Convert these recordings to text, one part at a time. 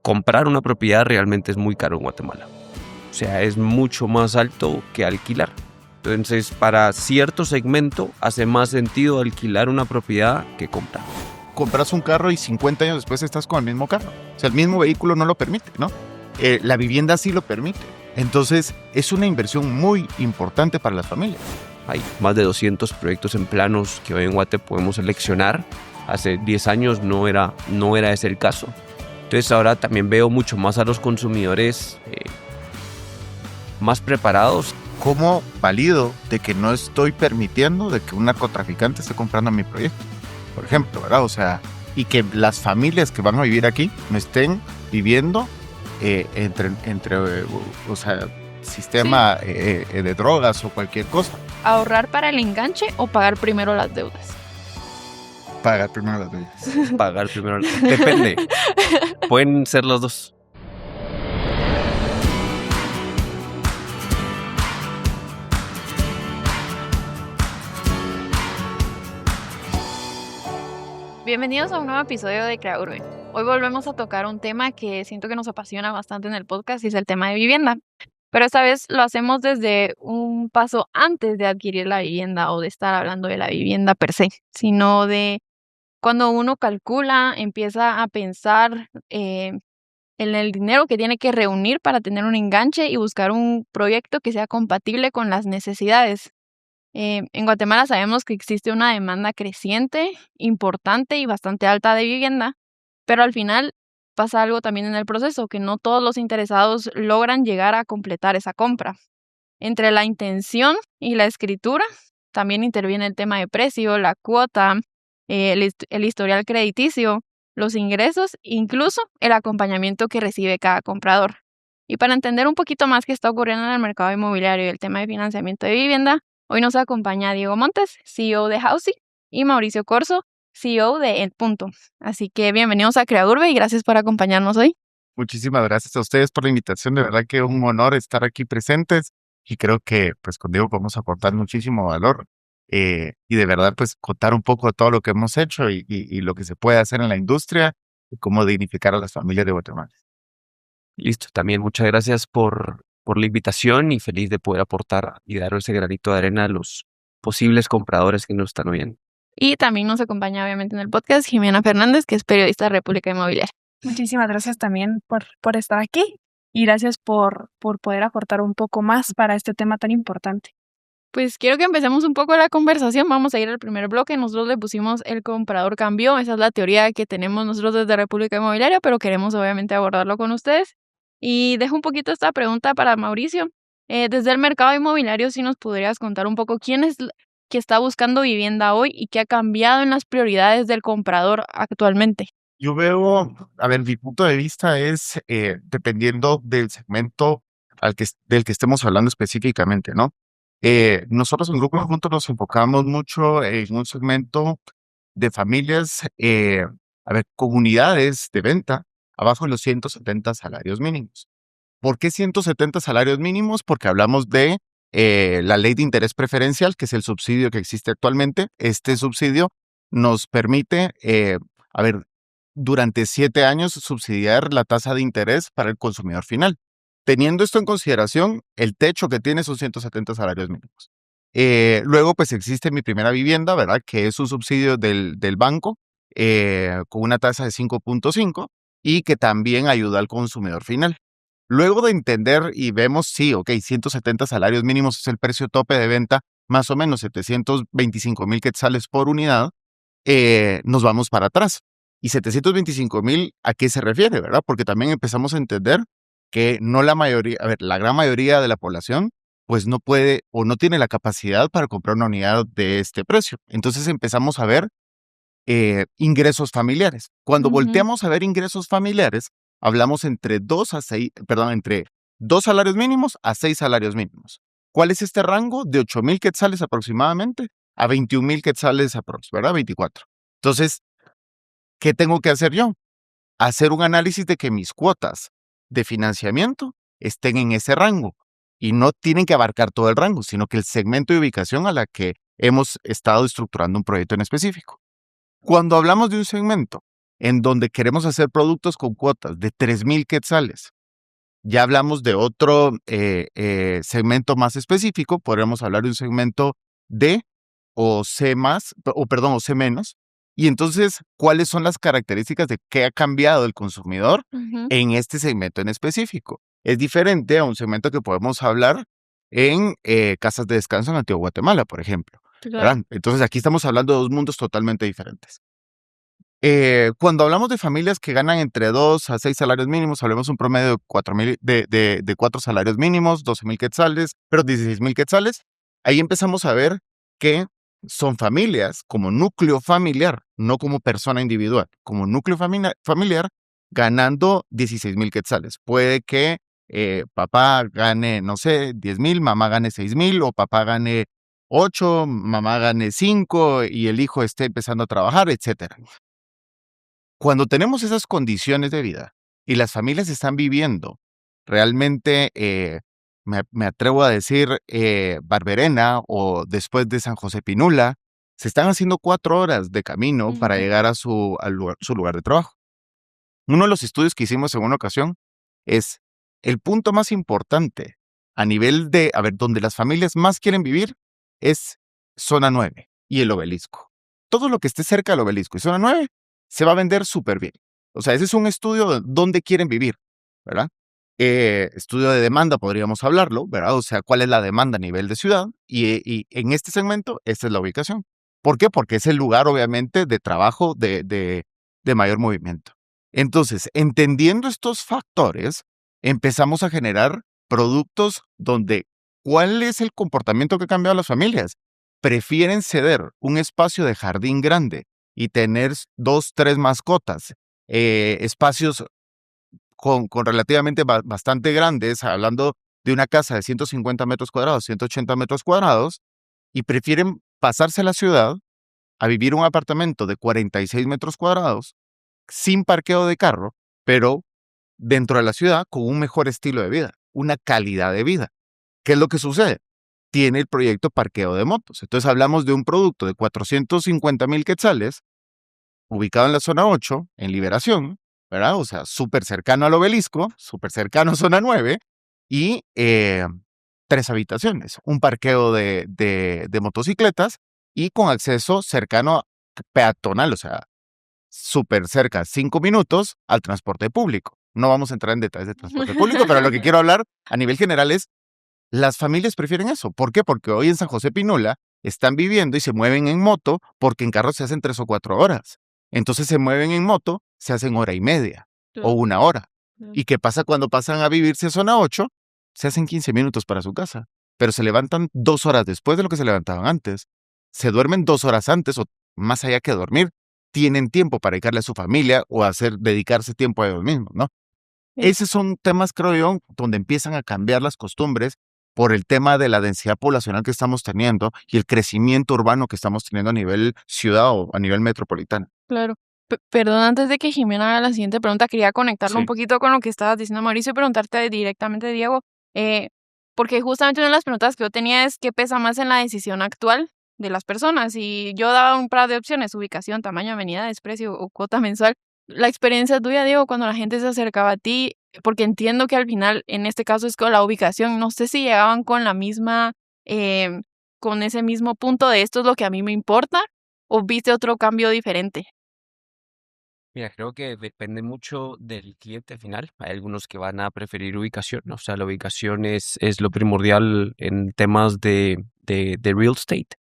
comprar una propiedad realmente es muy caro en Guatemala. O sea, es mucho más alto que alquilar. Entonces, para cierto segmento hace más sentido alquilar una propiedad que comprar. Compras un carro y 50 años después estás con el mismo carro. O sea, el mismo vehículo no lo permite, ¿no? La vivienda sí lo permite. Entonces, es una inversión muy importante para las familias. Hay más de 200 proyectos en planos que hoy en Guate podemos seleccionar. Hace 10 años no era ese el caso. Entonces ahora también veo mucho más a los consumidores más preparados. ¿Cómo valido de que no estoy permitiendo de que un narcotraficante esté comprando mi proyecto? Por ejemplo, ¿verdad? O sea, y que las familias que van a vivir aquí no estén viviendo o sea, sistema de drogas o cualquier cosa. ¿Ahorrar para el enganche o pagar primero las deudas? Pagar primero las deudas. Pagar primero. Depende. Pueden ser los dos. Bienvenidos a un nuevo episodio de Crea Urbe. Hoy volvemos a tocar un tema que siento que nos apasiona bastante en el podcast y es el tema de vivienda. Pero esta vez lo hacemos desde un paso antes de adquirir la vivienda o de estar hablando de la vivienda per se, sino de cuando uno calcula, empieza a pensar en el dinero que tiene que reunir para tener un enganche y buscar un proyecto que sea compatible con las necesidades. En Guatemala sabemos que existe una demanda creciente, importante y bastante alta de vivienda, pero al final pasa algo también en el proceso, que no todos los interesados logran llegar a completar esa compra. Entre la intención y la escritura también interviene el tema de precio, la cuota, el historial crediticio, los ingresos, incluso el acompañamiento que recibe cada comprador. Y para entender un poquito más qué está ocurriendo en el mercado inmobiliario y el tema de financiamiento de vivienda, hoy nos acompaña Diego Montes, CEO de Housing, y Mauricio Corso, CEO de El Punto. Así que bienvenidos a Crea Urbe y gracias por acompañarnos hoy. Muchísimas gracias a ustedes por la invitación. De verdad que es un honor estar aquí presentes y creo que pues con Diego podemos aportar muchísimo valor y de verdad pues contar un poco de todo lo que hemos hecho y lo que se puede hacer en la industria y cómo dignificar a las familias de Guatemala. Listo. También muchas gracias por la invitación y feliz de poder aportar y dar ese granito de arena a los posibles compradores que nos están oyendo. Y también nos acompaña obviamente en el podcast Jimena Fernández, que es periodista de República Inmobiliaria. Muchísimas gracias también por estar aquí y gracias por poder aportar un poco más para este tema tan importante. Pues quiero que empecemos un poco la conversación. Vamos a ir al primer bloque. Nosotros le pusimos el comprador cambió. Esa es la teoría que tenemos nosotros desde República Inmobiliaria, pero queremos obviamente abordarlo con ustedes. Y dejo un poquito esta pregunta para Mauricio. Desde el mercado inmobiliario, si nos podrías contar un poco quién es que está buscando vivienda hoy y qué ha cambiado en las prioridades del comprador actualmente. Yo veo, a ver, mi punto de vista es dependiendo del segmento del que estemos hablando específicamente, ¿no? Nosotros en Grupo Juntos nos enfocamos mucho en un segmento de familias, con unidades de venta abajo de los 170 salarios mínimos. ¿Por qué 170 salarios mínimos? Porque hablamos de la ley de interés preferencial, que es el subsidio que existe actualmente. Este subsidio nos permite, durante 7 años subsidiar la tasa de interés para el consumidor final. Teniendo esto en consideración, el techo que tiene son 170 salarios mínimos. Luego, pues existe Mi Primera Vivienda, ¿verdad? Que es un subsidio del banco con una tasa de 5.5 y que también ayuda al consumidor final. Luego de entender y vemos, sí, 170 salarios mínimos es el precio tope de venta, más o menos 725,000 quetzales por unidad, nos vamos para atrás. ¿Y 725,000 a qué se refiere, verdad? Porque también empezamos a entender que no la mayoría, la gran mayoría de la población pues no puede o no tiene la capacidad para comprar una unidad de este precio. Entonces empezamos a ver ingresos familiares. Cuando volteamos a ver ingresos familiares, hablamos entre 2 salarios mínimos a 6 salarios mínimos. ¿Cuál es este rango? De 8,000 quetzales aproximadamente a 21,000 quetzales ¿verdad? 24. Entonces, ¿qué tengo que hacer yo? Hacer un análisis de que mis cuotas de financiamiento estén en ese rango y no tienen que abarcar todo el rango, sino que el segmento de ubicación a la que hemos estado estructurando un proyecto en específico. Cuando hablamos de un segmento en donde queremos hacer productos con cuotas de 3,000 quetzales. Ya hablamos de otro segmento más específico, podríamos hablar de un segmento D o C más, o C menos. Y entonces, ¿cuáles son las características de qué ha cambiado el consumidor Ujú. en este segmento en específico? Es diferente a un segmento que podemos hablar en casas de descanso en Antigua Guatemala, por ejemplo, Claro. ¿verdad? Entonces, aquí estamos hablando de dos mundos totalmente diferentes. Cuando hablamos de familias que ganan entre 2 a 6 salarios mínimos, hablemos un promedio de 4,000 de 4 salarios mínimos, 12,000 quetzales, pero 16,000 quetzales. Ahí empezamos a ver que son familias como núcleo familiar, no como persona individual, como núcleo familiar, ganando 16,000 quetzales. Puede que papá gane, no sé, 10,000, mamá gane 6,000, o papá gane 8, mamá gane 5 y el hijo esté empezando a trabajar, etcétera. Cuando tenemos esas condiciones de vida y las familias están viviendo realmente, me atrevo a decir, Barberena o después de San José Pinula, se están haciendo 4 horas de camino para Ujú. llegar a su lugar de trabajo. Uno de los estudios que hicimos en una ocasión es el punto más importante a nivel de, a ver, donde las familias más quieren vivir es zona 9 y el obelisco. Todo lo que esté cerca del obelisco y zona 9 se va a vender súper bien. O sea, ese es un estudio de dónde quieren vivir, ¿verdad? Estudio de demanda, podríamos hablarlo, ¿verdad? O sea, cuál es la demanda a nivel de ciudad y en este segmento, esta es la ubicación. ¿Por qué? Porque es el lugar, obviamente, de trabajo de mayor movimiento. Entonces, entendiendo estos factores, empezamos a generar productos donde, ¿cuál es el comportamiento que ha cambiado las familias? Prefieren ceder un espacio de jardín grande y tener 2, 3 mascotas, espacios con relativamente bastante grandes, hablando de una casa de 150 metros cuadrados, 180 metros cuadrados, y prefieren pasarse a la ciudad a vivir un apartamento de 46 metros cuadrados, sin parqueo de carro, pero dentro de la ciudad con un mejor estilo de vida, una calidad de vida. ¿Qué es lo que sucede? Tiene el proyecto parqueo de motos. Entonces hablamos de un producto de 450,000 quetzales, ubicado en la zona 8, en Liberación, ¿verdad? O sea, súper cercano al obelisco, súper cercano a zona 9, y 3 habitaciones, un parqueo de motocicletas y con acceso cercano peatonal, o sea, súper cerca, 5 minutos al transporte público. No vamos a entrar en detalles de transporte público, pero lo que quiero hablar a nivel general es, las familias prefieren eso. ¿Por qué? Porque hoy en San José Pinula están viviendo y se mueven en moto porque en carro se hacen 3 o 4 horas. Entonces se mueven en moto, se hacen hora y media o Claro, 1 hora. claro. ¿Y qué pasa cuando pasan a vivirse a zona 8? Se hacen 15 minutos para su casa, pero se levantan 2 horas después de lo que se levantaban antes. Se duermen 2 horas antes o más allá que dormir. Tienen tiempo para dedicarle a su familia o dedicarse tiempo a ellos mismos, ¿no? Sí. Esos son temas, creo yo, donde empiezan a cambiar las costumbres por el tema de la densidad poblacional que estamos teniendo y el crecimiento urbano que estamos teniendo a nivel ciudad o a nivel metropolitano. Claro. Perdón, antes de que Jimena haga la siguiente pregunta, quería conectarlo un Sí. poquito con lo que estabas diciendo, Mauricio, y preguntarte directamente, Diego, porque justamente una de las preguntas que yo tenía es qué pesa más en la decisión actual de las personas. Y yo daba un par de opciones: ubicación, tamaño, avenida, desprecio o cuota mensual. La experiencia tuya, Diego, cuando la gente se acercaba a ti, porque entiendo que al final, en este caso es con la ubicación, no sé si llegaban con la misma, con ese mismo punto de esto es lo que a mí me importa, o viste otro cambio diferente. Mira, creo que depende mucho del cliente final. Hay algunos que van a preferir ubicación, ¿no? O sea, la ubicación es lo primordial en temas de real estate.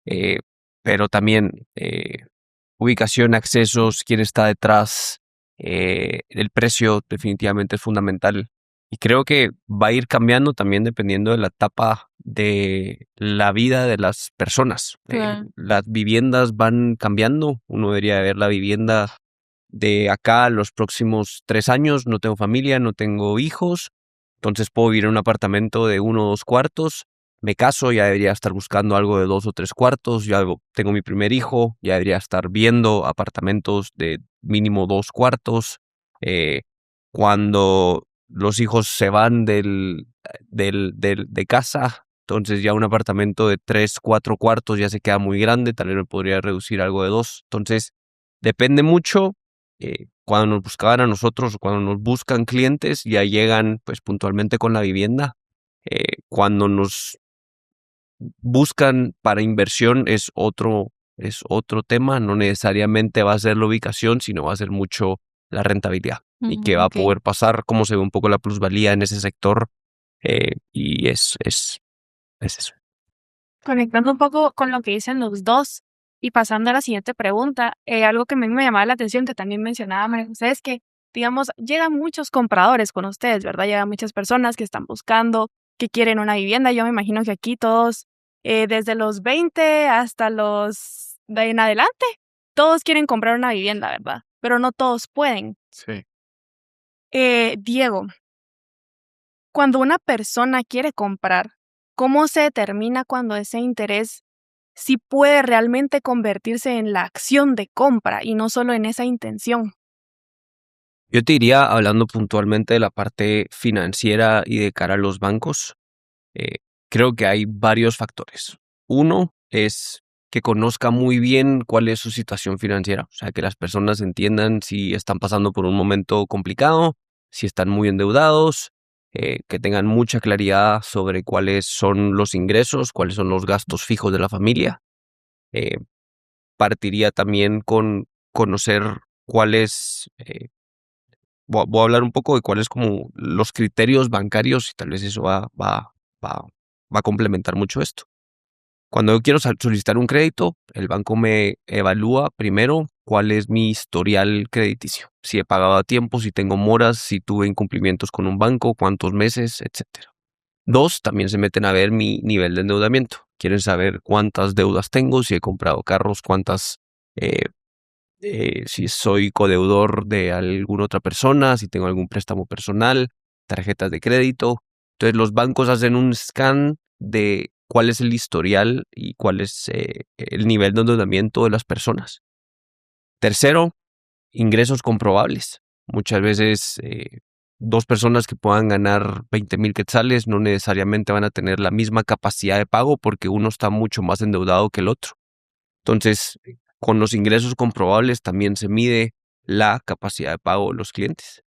Eh, pero también ubicación, accesos, quién está detrás, el precio definitivamente es fundamental. Y creo que va a ir cambiando también dependiendo de la etapa de la vida de las personas. Claro. Las viviendas van cambiando. Uno debería ver la vivienda de acá a los próximos 3 años. No tengo familia, no tengo hijos, entonces puedo vivir en un apartamento de 1 o 2 cuartos. Me caso, ya debería estar buscando algo de 2 o 3 cuartos. Ya tengo mi primer hijo, ya debería estar viendo apartamentos de mínimo 2 cuartos. Cuando los hijos se van de casa, entonces ya un apartamento de 3, 4 cuartos ya se queda muy grande. Tal vez me podría reducir algo de 2. Entonces, depende mucho cuando nos buscaban a nosotros, cuando nos buscan clientes, ya llegan pues puntualmente con la vivienda. Cuando nos buscan para inversión es otro tema, no necesariamente va a ser la ubicación, sino va a ser mucho la rentabilidad y qué va a Ok. poder pasar, cómo se ve un poco la plusvalía en ese sector, y es eso. Conectando un poco con lo que dicen los dos y pasando a la siguiente pregunta, algo que a mí me llamaba la atención, que también mencionaba María José, es que, digamos, llegan muchos compradores con ustedes, ¿verdad? Llegan muchas personas que están buscando, que quieren una vivienda. Yo me imagino que aquí todos, desde los 20 hasta los de ahí en adelante, todos quieren comprar una vivienda, ¿verdad? Pero no todos pueden. Sí. Diego, cuando una persona quiere comprar, ¿cómo se determina cuando ese interés sí puede realmente convertirse en la acción de compra y no solo en esa intención? Yo te diría, hablando puntualmente de la parte financiera y de cara a los bancos, creo que hay varios factores. Uno es que conozca muy bien cuál es su situación financiera, o sea, que las personas entiendan si están pasando por un momento complicado, si están muy endeudados, que tengan mucha claridad sobre cuáles son los ingresos, cuáles son los gastos fijos de la familia. Eh, Partiría también con conocer cuáles, voy a hablar un poco de cuáles como los criterios bancarios y tal vez eso va a complementar mucho esto. Cuando yo quiero solicitar un crédito, el banco me evalúa primero cuál es mi historial crediticio. Si he pagado a tiempo, si tengo moras, si tuve incumplimientos con un banco, cuántos meses, etcétera. Dos, también se meten a ver mi nivel de endeudamiento. Quieren saber cuántas deudas tengo, si he comprado carros, eh, si soy codeudor de alguna otra persona, si tengo algún préstamo personal, tarjetas de crédito. Entonces los bancos hacen un scan de cuál es el historial y cuál es el nivel de endeudamiento de las personas. Tercero, ingresos comprobables. Muchas veces dos personas que puedan ganar 20,000 quetzales no necesariamente van a tener la misma capacidad de pago porque uno está mucho más endeudado que el otro. Entonces, con los ingresos comprobables también se mide la capacidad de pago de los clientes.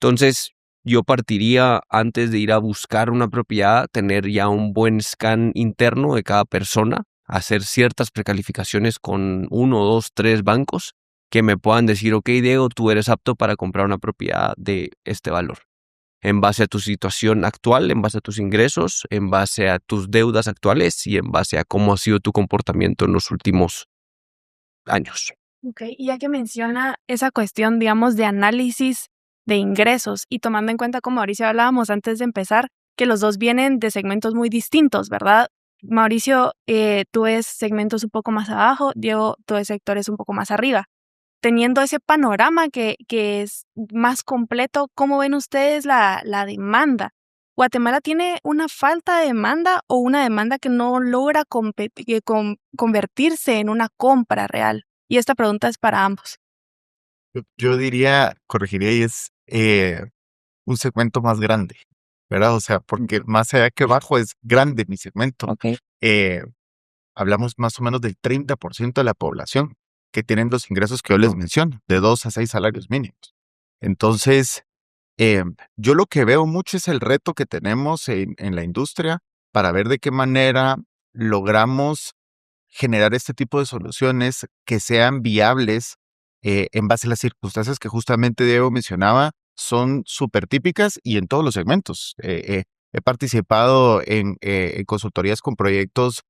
Entonces, yo partiría antes de ir a buscar una propiedad, tener ya un buen scan interno de cada persona, hacer ciertas precalificaciones con 1, 2, 3 bancos que me puedan decir, ok, Diego, tú eres apto para comprar una propiedad de este valor. En base a tu situación actual, en base a tus ingresos, en base a tus deudas actuales y en base a cómo ha sido tu comportamiento en los últimos años. Ok, y ya que menciona esa cuestión, digamos, de análisis de ingresos y tomando en cuenta, como Mauricio hablábamos antes de empezar, que los dos vienen de segmentos muy distintos, ¿verdad? Mauricio, tú ves segmentos un poco más abajo, Diego, tú ves sectores un poco más arriba. Teniendo ese panorama que es más completo, ¿cómo ven ustedes la demanda? ¿Guatemala tiene una falta de demanda o una demanda que no logra convertirse en una compra real? Y esta pregunta es para ambos. Yo diría, corregiría, y es un segmento más grande, ¿verdad? O sea, porque más allá que bajo es grande mi segmento. Ok. Hablamos más o menos del 30% de la población que tienen los ingresos que yo les menciono, de 2 a 6 salarios mínimos. Entonces, yo lo que veo mucho es el reto que tenemos en la industria para ver de qué manera logramos generar este tipo de soluciones que sean viables en base a las circunstancias que justamente Diego mencionaba, son súper típicas y en todos los segmentos. He participado en consultorías con proyectos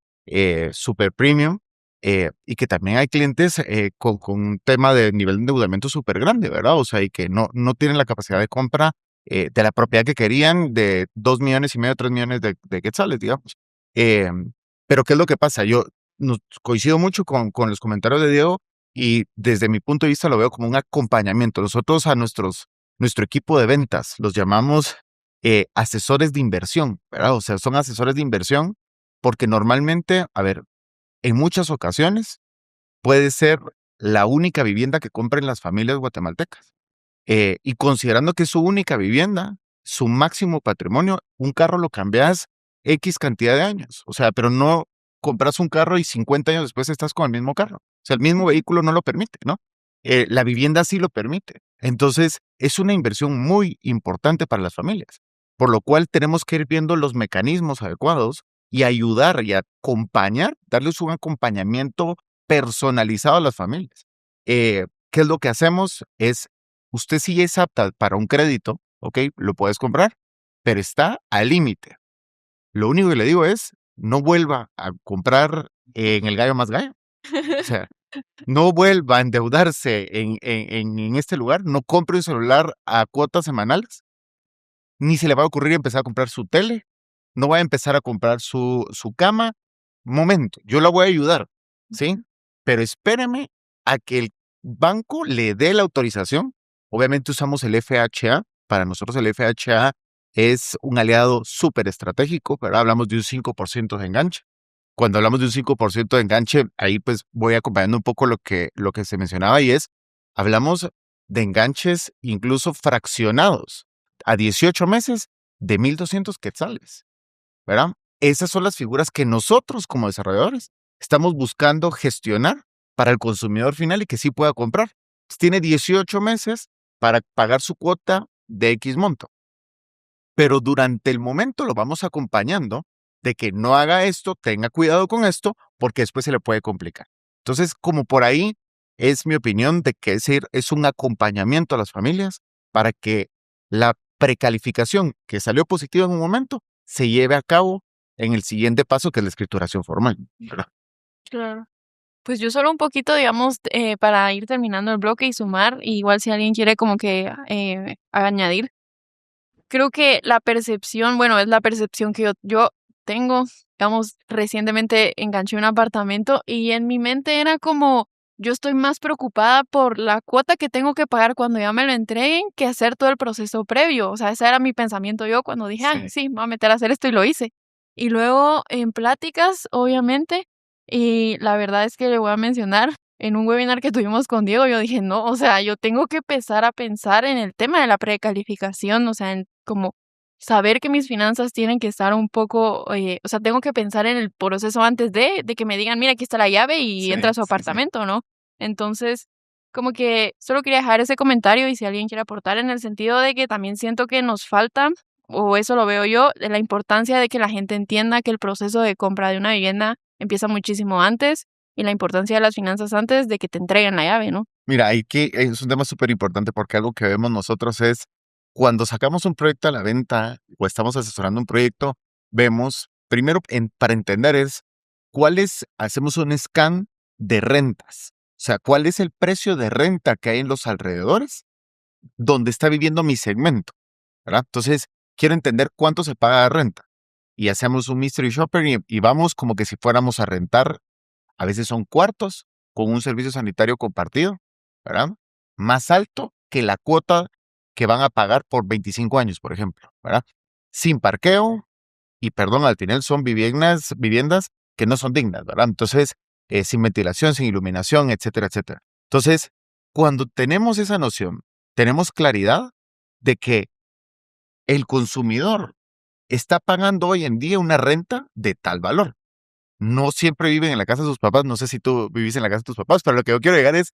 super premium y que también hay clientes con un tema de nivel de endeudamiento súper grande, ¿verdad? O sea, y que no tienen la capacidad de compra de la propiedad que querían de 2,5 millones, 3 millones de quetzales, digamos. Pero ¿qué es lo que pasa? Yo coincido mucho con los comentarios de Diego y desde mi punto de vista lo veo como un acompañamiento. Nosotros a nuestro equipo de ventas los llamamos asesores de inversión, ¿verdad? O sea, son asesores de inversión porque normalmente, a ver, en muchas ocasiones puede ser la única vivienda que compren las familias guatemaltecas. Y considerando que es su única vivienda, su máximo patrimonio, un carro lo cambias X cantidad de años. O sea, pero no compras un carro y 50 años después estás con el mismo carro. O sea, el mismo vehículo no lo permite, ¿no? La vivienda sí lo permite. Entonces, es una inversión muy importante para las familias, por lo cual tenemos que ir viendo los mecanismos adecuados y ayudar y acompañar, darles un acompañamiento personalizado a las familias. ¿Qué es lo que hacemos? Usted sí es apta para un crédito, ¿ok? Lo puedes comprar, pero está al límite. Lo único que le digo es, no vuelva a comprar en el gallo más gallo. O sea, no vuelva a endeudarse en este lugar, no compre un celular a cuotas semanales, ni se le va a ocurrir empezar a comprar su tele, no va a empezar a comprar su cama. Momento, yo la voy a ayudar, ¿sí? Pero espéreme a que el banco le dé la autorización. Obviamente usamos el FHA. Para nosotros el FHA es un aliado súper estratégico, ¿verdad? Hablamos de un 5% de enganche. Cuando hablamos de un 5% de enganche, ahí pues voy acompañando un poco lo que se mencionaba y hablamos de enganches incluso fraccionados a 18 meses de 1,200 quetzales, ¿verdad? Esas son las figuras que nosotros como desarrolladores estamos buscando gestionar para el consumidor final y que sí pueda comprar. Tiene 18 meses para pagar su cuota de X monto. Pero durante el momento lo vamos acompañando de que no haga esto, tenga cuidado con esto, porque después se le puede complicar. Entonces, como por ahí es mi opinión de que es un acompañamiento a las familias para que la precalificación que salió positiva en un momento se lleve a cabo en el siguiente paso, que es la escrituración formal, ¿verdad? Claro. Pues yo solo un poquito, digamos, para ir terminando el bloque y sumar, igual si alguien quiere como que añadir. Creo que la percepción, bueno, es la percepción que yo tengo, digamos, recientemente enganché un apartamento y en mi mente era como, yo estoy más preocupada por la cuota que tengo que pagar cuando ya me lo entreguen que hacer todo el proceso previo. O sea, ese era mi pensamiento yo cuando dije, ah, Sí. sí, me voy a meter a hacer esto y lo hice. Y luego en pláticas, obviamente, y la verdad es que le voy a mencionar, en un webinar que tuvimos con Diego, yo dije, no, o sea, yo tengo que empezar a pensar en el tema de la precalificación, o sea, en como saber que mis finanzas tienen que estar un poco, o sea, tengo que pensar en el proceso antes de que me digan, mira, aquí está la llave y Sí, entra a su sí, sí. apartamento, ¿no? Entonces, como que solo quería dejar ese comentario y si alguien quiere aportar en el sentido de que también siento que nos falta, o eso lo veo yo, de la importancia de que la gente entienda que el proceso de compra de una vivienda empieza muchísimo antes y la importancia de las finanzas antes de que te entreguen la llave, ¿no? Mira, ahí que es un tema súper importante porque algo que vemos nosotros es cuando sacamos un proyecto a la venta o estamos asesorando un proyecto, vemos, primero para entender hacemos un scan de rentas. O sea, ¿cuál es el precio de renta que hay en los alrededores donde está viviendo mi segmento? ¿Verdad? Entonces, quiero entender cuánto se paga de renta. Y hacemos un mystery shopper y vamos como que si fuéramos a rentar, a veces son cuartos con un servicio sanitario compartido, ¿verdad? Más alto que la cuota que van a pagar por 25 años, por ejemplo, ¿verdad? Sin parqueo y, perdón, al final son viviendas que no son dignas, ¿verdad? Entonces, sin ventilación, sin iluminación, etcétera, etcétera. Entonces, cuando tenemos esa noción, tenemos claridad de que el consumidor está pagando hoy en día una renta de tal valor. No siempre viven en la casa de sus papás, no sé si tú vivís en la casa de tus papás, pero lo que yo quiero llegar es,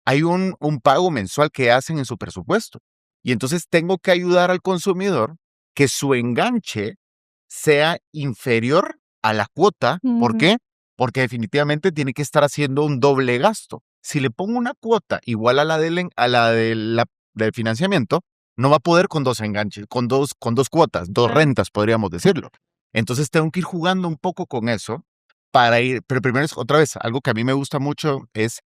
hay un pago mensual que hacen en su presupuesto. Y entonces tengo que ayudar al consumidor que su enganche sea inferior a la cuota. ¿Por Ujú. qué? Porque definitivamente tiene que estar haciendo un doble gasto. Si le pongo una cuota igual a la del financiamiento, no va a poder con dos enganches, con dos cuotas, dos Claro. rentas, podríamos decirlo. Entonces tengo que ir jugando un poco con eso para ir, pero primero es otra vez, algo que a mí me gusta mucho es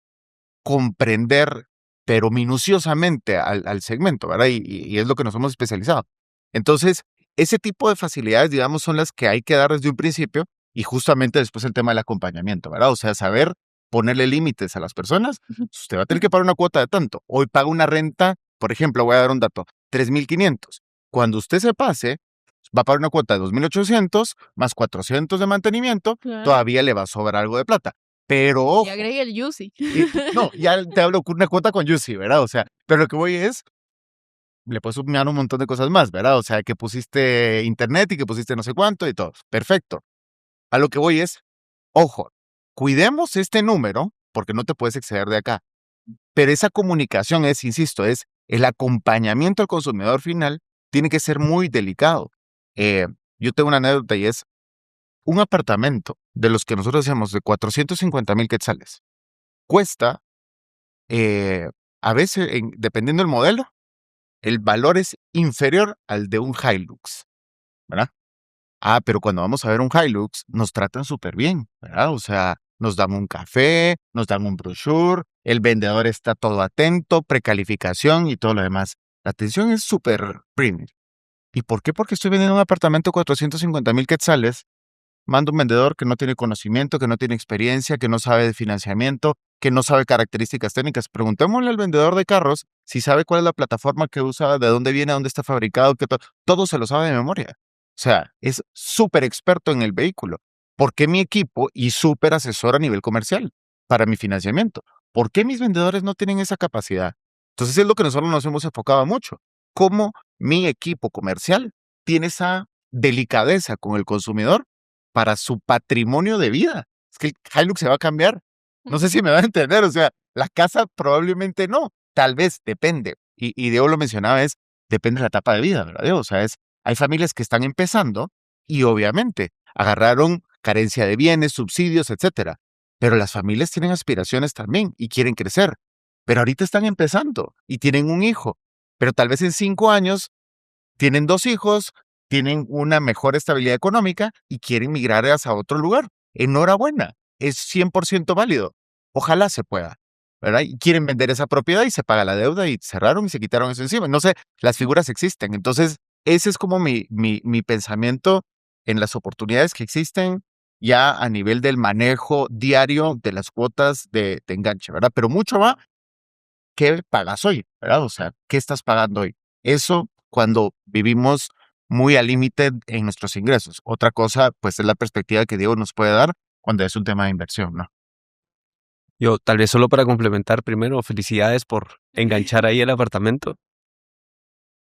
comprender, pero minuciosamente al segmento, ¿verdad? Y es lo que nos hemos especializado. Entonces, ese tipo de facilidades, digamos, son las que hay que dar desde un principio y justamente después el tema del acompañamiento, ¿verdad? O sea, saber ponerle límites a las personas. Usted va a tener que pagar una cuota de tanto. Hoy paga una renta, por ejemplo, voy a dar un dato, 3,500. Cuando usted se pase, va a pagar una cuota de 2,800 más 400 de mantenimiento, Claro. todavía le va a sobrar algo de plata. Pero Y ojo, agregue el Yusi. no, ya te hablo con una cuota con Juicy, ¿verdad? O sea, pero lo que voy es, le puedes sumar un montón de cosas más, ¿verdad? O sea, que pusiste internet y que pusiste no sé cuánto y todo. Perfecto. A lo que voy es, ojo, cuidemos este número porque no te puedes exceder de acá. Pero esa comunicación es, insisto, es el acompañamiento al consumidor final tiene que ser muy delicado. Yo tengo una anécdota y es un apartamento de los que nosotros hacemos de 450,000 quetzales. Cuesta, a veces, dependiendo del modelo, el valor es inferior al de un Hilux, ¿verdad? Pero cuando vamos a ver un Hilux, nos tratan súper bien, ¿verdad? O sea, nos dan un café, nos dan un brochure, el vendedor está todo atento, precalificación y todo lo demás. La atención es súper premium. ¿Y por qué? Porque estoy vendiendo un apartamento de 450,000 quetzales, mando un vendedor que no tiene conocimiento, que no tiene experiencia, que no sabe de financiamiento, que no sabe características técnicas. Preguntémosle al vendedor de carros si sabe cuál es la plataforma que usa, de dónde viene, dónde está fabricado, que todo se lo sabe de memoria. O sea, es súper experto en el vehículo. ¿Por qué mi equipo y súper asesor a nivel comercial para mi financiamiento? ¿Por qué mis vendedores no tienen esa capacidad? Entonces es lo que nosotros nos hemos enfocado mucho. ¿Cómo mi equipo comercial tiene esa delicadeza con el consumidor para su patrimonio de vida? Es que el Hilux se va a cambiar. No sé si me van a entender. O sea, la casa probablemente no. Tal vez, depende. Y Diego lo mencionaba, depende de la etapa de vida, ¿verdad, Diego? O sea, hay familias que están empezando y obviamente agarraron carencia de bienes, subsidios, etcétera. Pero las familias tienen aspiraciones también y quieren crecer. Pero ahorita están empezando y tienen un hijo. Pero tal vez en 5 años tienen 2 hijos, tienen una mejor estabilidad económica y quieren migrar hacia otro lugar. Enhorabuena, es 100% válido. Ojalá se pueda, ¿verdad? Y quieren vender esa propiedad y se paga la deuda y cerraron y se quitaron eso encima. No sé, las figuras existen. Entonces, ese es como mi pensamiento en las oportunidades que existen ya a nivel del manejo diario de las cuotas de enganche, ¿verdad? Pero mucho va, ¿qué pagas hoy? ¿Verdad? O sea, ¿qué estás pagando hoy? Eso cuando vivimos muy al límite en nuestros ingresos. Otra cosa, pues, es la perspectiva que Diego nos puede dar cuando es un tema de inversión, ¿no? Yo, tal vez solo para complementar primero, felicidades por enganchar ahí el apartamento.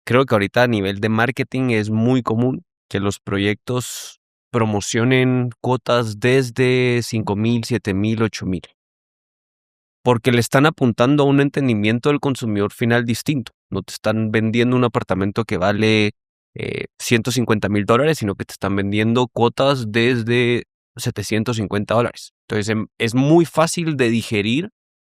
Creo que ahorita a nivel de marketing es muy común que los proyectos promocionen cuotas desde 5,000, 7,000, 8,000. Porque le están apuntando a un entendimiento del consumidor final distinto. No te están vendiendo un apartamento que vale $150,000, sino que te están vendiendo cuotas desde $750. Entonces es muy fácil de digerir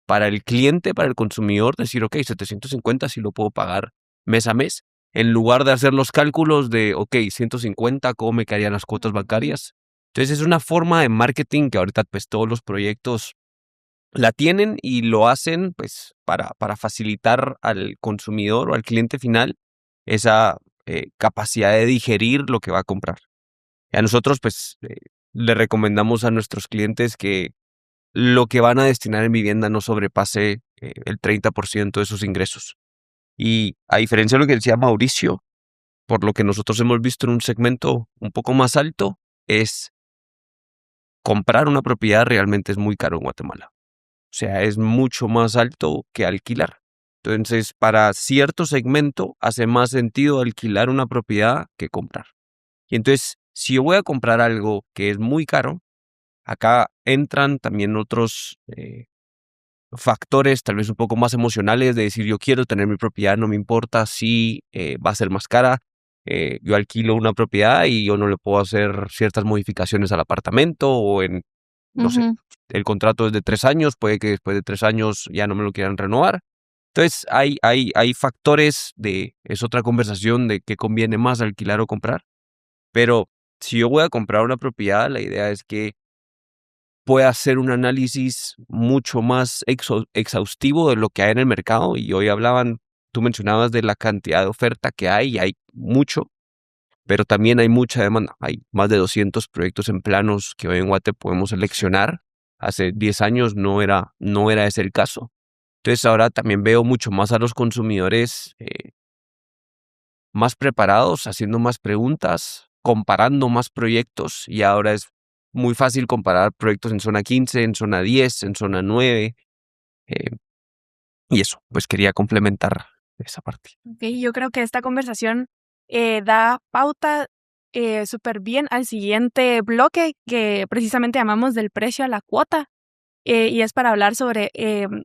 para el cliente, para el consumidor, decir, ok, 750 sí lo puedo pagar mes a mes, en lugar de hacer los cálculos de, ok, 150, ¿cómo me caerían las cuotas bancarias? Entonces es una forma de marketing que ahorita pues todos los proyectos la tienen y lo hacen pues para facilitar al consumidor o al cliente final esa capacidad de digerir lo que va a comprar. Y a nosotros pues le recomendamos a nuestros clientes que lo que van a destinar en vivienda no sobrepase el 30% de sus ingresos. Y a diferencia de lo que decía Mauricio, por lo que nosotros hemos visto en un segmento un poco más alto, es comprar una propiedad realmente es muy caro en Guatemala. O sea, es mucho más alto que alquilar. Entonces, para cierto segmento hace más sentido alquilar una propiedad que comprar. Y entonces, si yo voy a comprar algo que es muy caro, acá entran también otros factores tal vez un poco más emocionales de decir yo quiero tener mi propiedad, no me importa si va a ser más cara. Yo alquilo una propiedad y yo no le puedo hacer ciertas modificaciones al apartamento o no sé, el contrato es de 3 años, puede que después de 3 años ya no me lo quieran renovar. Entonces hay factores es otra conversación de qué conviene más alquilar o comprar. Pero si yo voy a comprar una propiedad, la idea es que pueda hacer un análisis mucho más exhaustivo de lo que hay en el mercado. Y hoy tú mencionabas de la cantidad de oferta que hay, y hay mucho, pero también hay mucha demanda. Hay más de 200 proyectos en planos que hoy en Guate podemos seleccionar. Hace 10 años no era ese el caso. Entonces ahora también veo mucho más a los consumidores más preparados, haciendo más preguntas, comparando más proyectos, y ahora es muy fácil comparar proyectos en zona 15, en zona 10, en zona 9. Y eso, pues quería complementar esa parte. Ok, yo creo que esta conversación da pauta súper bien al siguiente bloque que precisamente llamamos del precio a la cuota. y es para hablar sobre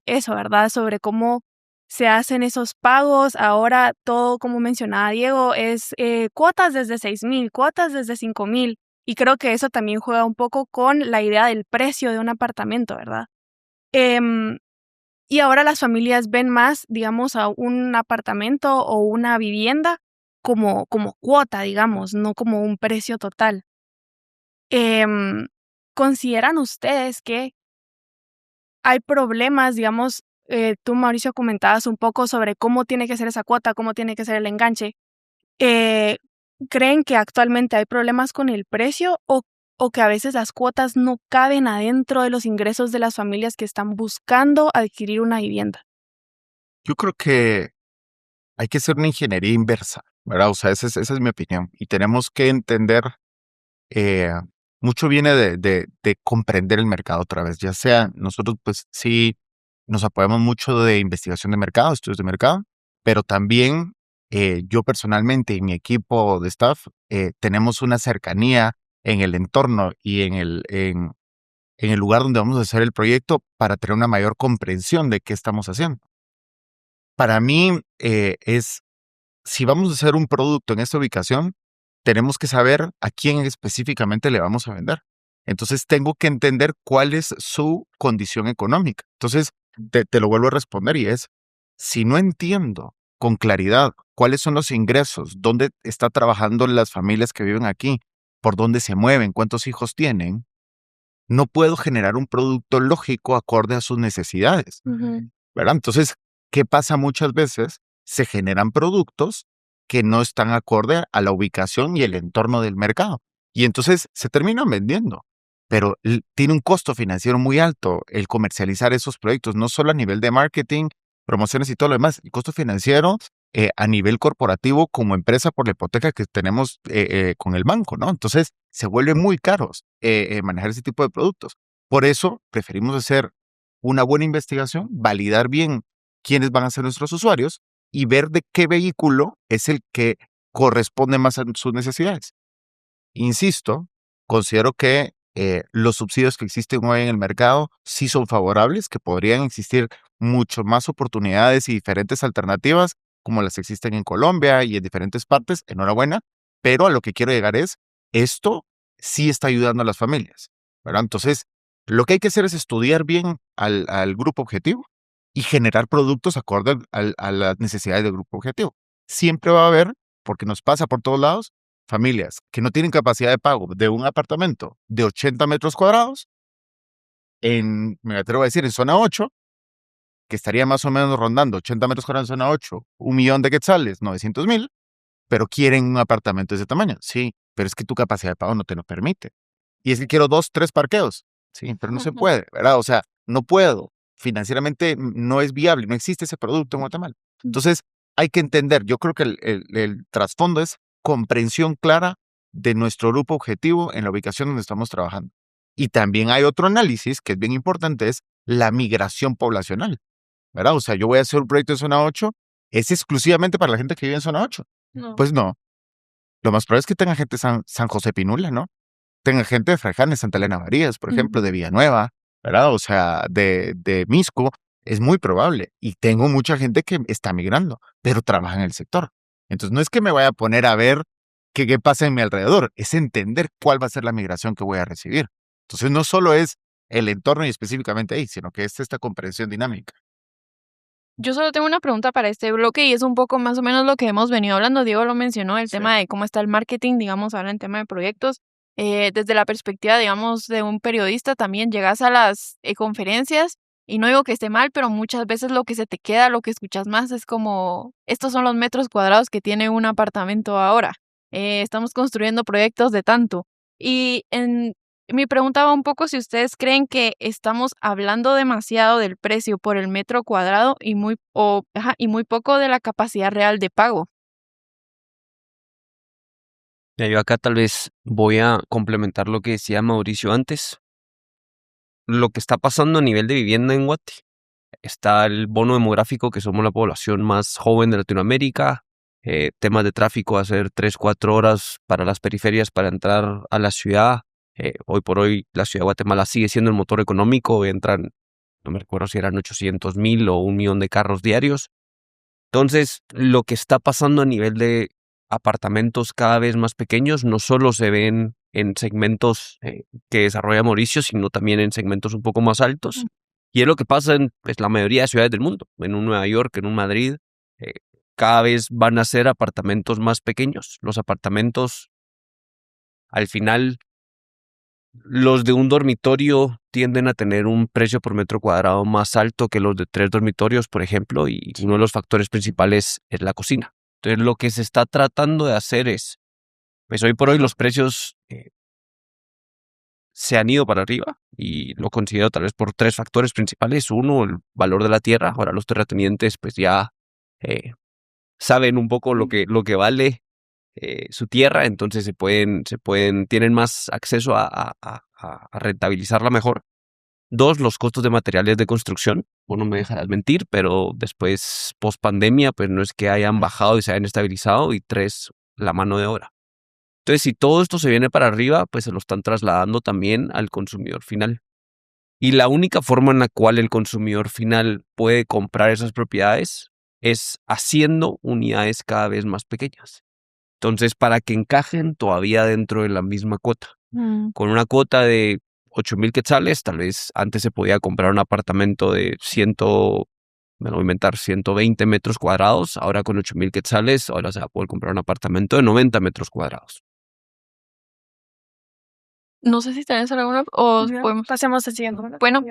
eso, ¿verdad? Sobre cómo se hacen esos pagos. Ahora todo, como mencionaba Diego, es cuotas desde 6,000, cuotas desde 5,000. Y creo que eso también juega un poco con la idea del precio de un apartamento, ¿verdad? Em, y ahora las familias ven más, digamos, a un apartamento o una vivienda como cuota, digamos, no como un precio total. Em, ¿Consideran ustedes que hay problemas, digamos, tú, Mauricio, comentabas un poco sobre cómo tiene que ser esa cuota, cómo tiene que ser el enganche? Eh, ¿Creen que actualmente hay problemas con el precio o que a veces las cuotas no caben adentro de los ingresos de las familias que están buscando adquirir una vivienda? Yo creo que hay que hacer una ingeniería inversa, ¿verdad? O sea, esa es mi opinión. Y tenemos que entender, eh, mucho viene de comprender el mercado otra vez, ya sea nosotros, pues sí, nos apoyamos mucho de investigación de mercado, estudios de mercado, pero también yo personalmente y mi equipo de staff tenemos una cercanía en el entorno y en el lugar donde vamos a hacer el proyecto para tener una mayor comprensión de qué estamos haciendo. Para mí si vamos a hacer un producto en esta ubicación, tenemos que saber a quién específicamente le vamos a vender. Entonces tengo que entender cuál es su condición económica. Entonces te lo vuelvo a responder y es, si no entiendo con claridad cuáles son los ingresos, dónde está trabajando las familias que viven aquí, por dónde se mueven, cuántos hijos tienen, no puedo generar un producto lógico acorde a sus necesidades, ¿verdad? Entonces, ¿qué pasa muchas veces? Se generan productos que no están acorde a la ubicación y el entorno del mercado. Y entonces se terminan vendiendo. Pero tiene un costo financiero muy alto el comercializar esos proyectos, no solo a nivel de marketing, promociones y todo lo demás. El costo financiero a nivel corporativo como empresa por la hipoteca que tenemos con el banco, ¿no? Entonces se vuelve muy caros manejar ese tipo de productos. Por eso preferimos hacer una buena investigación, validar bien quiénes van a ser nuestros usuarios y ver de qué vehículo es el que corresponde más a sus necesidades. Insisto, considero que los subsidios que existen hoy en el mercado sí son favorables, que podrían existir mucho más oportunidades y diferentes alternativas como las que existen en Colombia y en diferentes partes. Enhorabuena, pero a lo que quiero llegar es, esto sí está ayudando a las familias, ¿verdad? Entonces, lo que hay que hacer es estudiar bien al grupo objetivo y generar productos acorde a las necesidades del grupo objetivo. Siempre va a haber, porque nos pasa por todos lados, familias que no tienen capacidad de pago de un apartamento de 80 metros cuadrados, me atrevo a decir, en zona 8, que estaría más o menos rondando 80 metros cuadrados en zona 8, 1 millón de quetzales, 900,000, pero quieren un apartamento de ese tamaño. Sí, pero es que tu capacidad de pago no te lo permite. Y es que quiero 2, 3 parqueos. Sí, pero no se puede, ¿verdad? O sea, no puedo. Financieramente no es viable, no existe ese producto en Guatemala. Entonces, hay que entender, yo creo que el trasfondo es comprensión clara de nuestro grupo objetivo en la ubicación donde estamos trabajando. Y también hay otro análisis que es bien importante, es la migración poblacional, ¿verdad? O sea, yo voy a hacer un proyecto en zona 8, ¿es exclusivamente para la gente que vive en zona 8? No. Pues no. Lo más probable es que tenga gente de San José Pinula, ¿no? Tenga gente de Fraijanes, Santa Elena Marías, por ejemplo, de Villanueva, ¿verdad? O sea, de Misco, es muy probable. Y tengo mucha gente que está migrando, pero trabaja en el sector. Entonces, no es que me vaya a poner a ver qué pasa en mi alrededor, es entender cuál va a ser la migración que voy a recibir. Entonces, no solo es el entorno y específicamente ahí, sino que es esta comprensión dinámica. Yo solo tengo una pregunta para este bloque y es un poco más o menos lo que hemos venido hablando. Diego lo mencionó, el Sí. tema de cómo está el marketing, digamos, ahora en tema de proyectos. Desde la perspectiva, digamos, de un periodista, también llegas a las conferencias y no digo que esté mal, pero muchas veces lo que se te queda, lo que escuchas más es como, estos son los metros cuadrados que tiene un apartamento ahora. Estamos construyendo proyectos de tanto. Y mi pregunta va un poco si ustedes creen que estamos hablando demasiado del precio por el metro cuadrado y muy poco de la capacidad real de pago. Ya, yo acá tal vez voy a complementar lo que decía Mauricio antes. Lo que está pasando a nivel de vivienda en Guate. Está el bono demográfico, que somos la población más joven de Latinoamérica. Temas de tráfico, hacer 3, 4 horas para las periferias para entrar a la ciudad. Hoy por hoy la ciudad de Guatemala sigue siendo el motor económico, entran, no me recuerdo si eran 800,000 o 1,000,000 de carros diarios. Entonces, lo que está pasando a nivel de apartamentos cada vez más pequeños no solo se ven en segmentos que desarrolla Mauricio, sino también en segmentos un poco más altos. Y es lo que pasa en pues, la mayoría de ciudades del mundo. En un Nueva York, en un Madrid, cada vez van a ser apartamentos más pequeños. Los apartamentos, al final, los de un dormitorio tienden a tener un precio por metro cuadrado más alto que los de 3 dormitorios, por ejemplo, y uno de los factores principales es la cocina. Entonces, lo que se está tratando de hacer es, pues hoy por hoy los precios se han ido para arriba y lo considero tal vez por 3 factores principales. Uno, el valor de la tierra. Ahora los terratenientes pues ya saben un poco lo que vale su tierra, entonces tienen más acceso a rentabilizarla mejor. 2, los costos de materiales de construcción. Vos no me dejarás mentir, pero después, post pandemia, pues no es que hayan bajado y se hayan estabilizado. Y 3, la mano de obra. Entonces, si todo esto se viene para arriba, pues se lo están trasladando también al consumidor final. Y la única forma en la cual el consumidor final puede comprar esas propiedades es haciendo unidades cada vez más pequeñas. Entonces, para que encajen todavía dentro de la misma cuota. Con una cuota de 8,000 quetzales, tal vez antes se podía comprar un apartamento de 120 metros cuadrados. Ahora con 8,000 quetzales, ahora se va a poder comprar un apartamento de 90 metros cuadrados. No sé si tenés alguna o Ya, podemos... pasemos al siguiente. Bueno,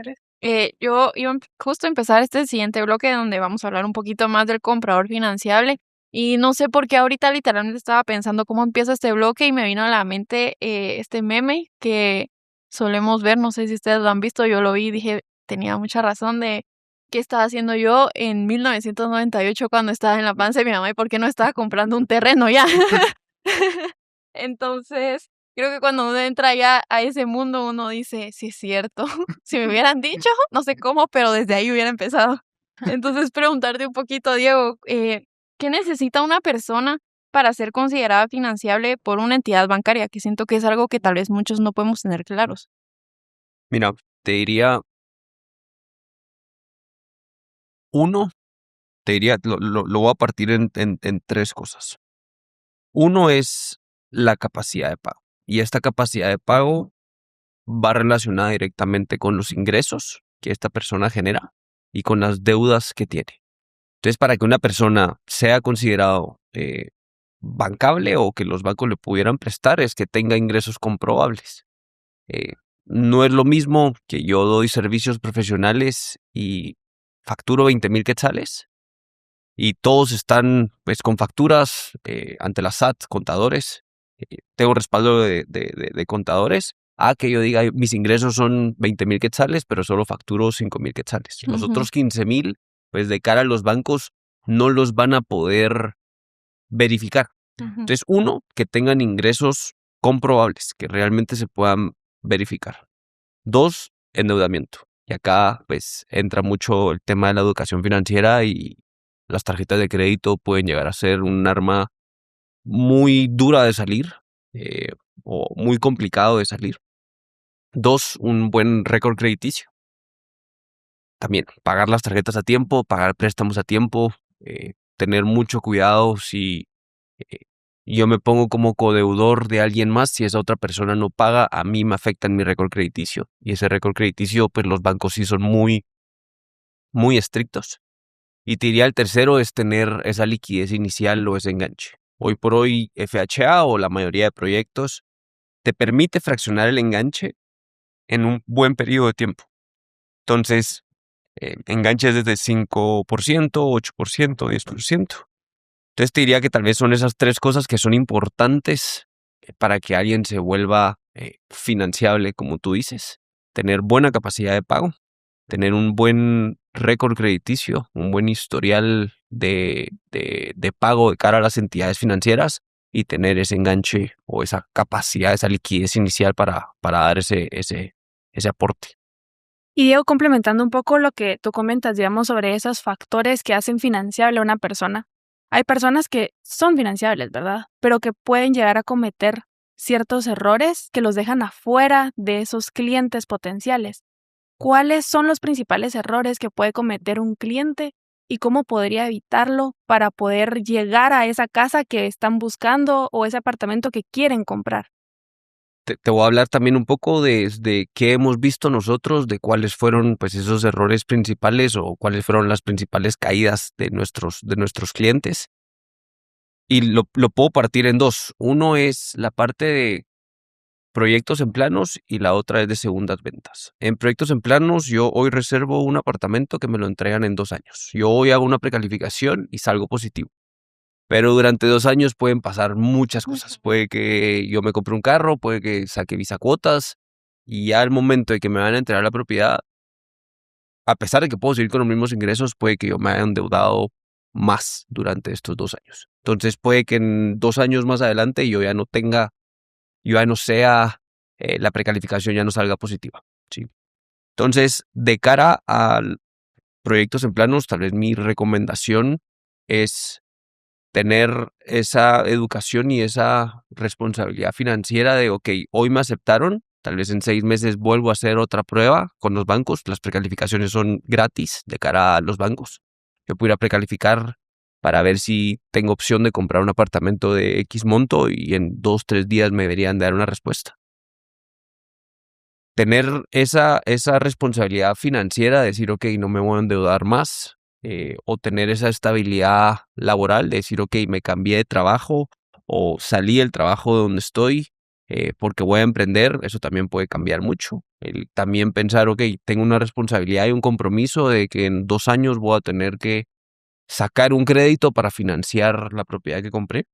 yo iba justo a empezar este siguiente bloque donde vamos a hablar un poquito más del comprador financiable. Y no sé por qué ahorita literalmente estaba pensando cómo empieza este bloque y me vino a la mente este meme que solemos ver. No sé si ustedes lo han visto, yo lo vi y dije, tenía mucha razón de qué estaba haciendo yo en 1998 cuando estaba en la panza de mi mamá y por qué no estaba comprando un terreno ya. Entonces, creo que cuando uno entra ya a ese mundo, uno dice, sí es cierto, si me hubieran dicho, no sé cómo, pero desde ahí hubiera empezado. Entonces, preguntarte un poquito, Diego, ¿qué necesita una persona para ser considerada financiable por una entidad bancaria? Que siento que es algo que tal vez muchos no podemos tener claros. Mira, te diría, lo voy a partir en 3 cosas. Uno es la capacidad de pago. Y esta capacidad de pago va relacionada directamente con los ingresos que esta persona genera y con las deudas que tiene. Entonces, para que una persona sea considerado bancable o que los bancos le pudieran prestar, es que tenga ingresos comprobables. No es lo mismo que yo doy servicios profesionales y facturo 20,000 quetzales y todos están pues con facturas ante la SAT, contadores, tengo respaldo de contadores, a que yo diga mis ingresos son 20,000 quetzales, pero solo facturo 5,000 quetzales. Los Ujú. otros 15,000, pues de cara a los bancos, no los van a poder verificar. Ujú. Entonces, uno, que tengan ingresos comprobables, que realmente se puedan verificar. 2, endeudamiento. Y acá pues entra mucho el tema de la educación financiera y las tarjetas de crédito pueden llegar a ser un arma muy dura de salir o muy complicado de salir. 2, un buen récord crediticio. También pagar las tarjetas a tiempo, pagar préstamos a tiempo, tener mucho cuidado si yo me pongo como codeudor de alguien más, si esa otra persona no paga, a mí me afecta en mi récord crediticio. Y ese récord crediticio, pues los bancos sí son muy, muy estrictos. Y te diría el tercero es tener esa liquidez inicial o ese enganche. Hoy por hoy, FHA o la mayoría de proyectos te permite fraccionar el enganche en un buen periodo de tiempo. Entonces, enganches desde 5%, 8%, 10%. Entonces te diría que tal vez son esas 3 cosas que son importantes para que alguien se vuelva financiable, como tú dices. Tener buena capacidad de pago, tener un buen récord crediticio, un buen historial de pago de cara a las entidades financieras y tener ese enganche o esa capacidad, esa liquidez inicial para dar ese aporte. Y Diego, complementando un poco lo que tú comentas, digamos, sobre esos factores que hacen financiable a una persona. Hay personas que son financiables, ¿verdad? Pero que pueden llegar a cometer ciertos errores que los dejan afuera de esos clientes potenciales. ¿Cuáles son los principales errores que puede cometer un cliente y cómo podría evitarlo para poder llegar a esa casa que están buscando o ese apartamento que quieren comprar? Te voy a hablar también un poco de qué hemos visto nosotros, de cuáles fueron pues esos errores principales o cuáles fueron las principales caídas de nuestros clientes. Y lo puedo partir en dos. Uno es la parte de proyectos en planos y la otra es de segundas ventas. En proyectos en planos, yo hoy reservo un apartamento que me lo entregan en 2 años. Yo hoy hago una precalificación y salgo positivo. Pero durante 2 años pueden pasar muchas cosas. Puede que yo me compre un carro, puede que saque bisacuotas y ya al momento de que me van a entregar la propiedad, a pesar de que puedo seguir con los mismos ingresos, puede que yo me haya endeudado más durante estos 2 años. Entonces puede que en 2 años más adelante yo ya no sea, la precalificación ya no salga positiva, ¿sí? Entonces, de cara a proyectos en planos, tal vez mi recomendación es tener esa educación y esa responsabilidad financiera de, ok, hoy me aceptaron, tal vez en 6 meses vuelvo a hacer otra prueba con los bancos. Las precalificaciones son gratis de cara a los bancos. Yo pudiera precalificar para ver si tengo opción de comprar un apartamento de X monto y en 2, 3 días me deberían dar una respuesta. Tener esa responsabilidad financiera, decir, ok, no me voy a endeudar más, o tener esa estabilidad laboral, de decir, ok, me cambié de trabajo o salí del trabajo donde estoy porque voy a emprender, eso también puede cambiar mucho. También pensar, ok, tengo una responsabilidad y un compromiso de que en 2 años voy a tener que sacar un crédito para financiar la propiedad que compré.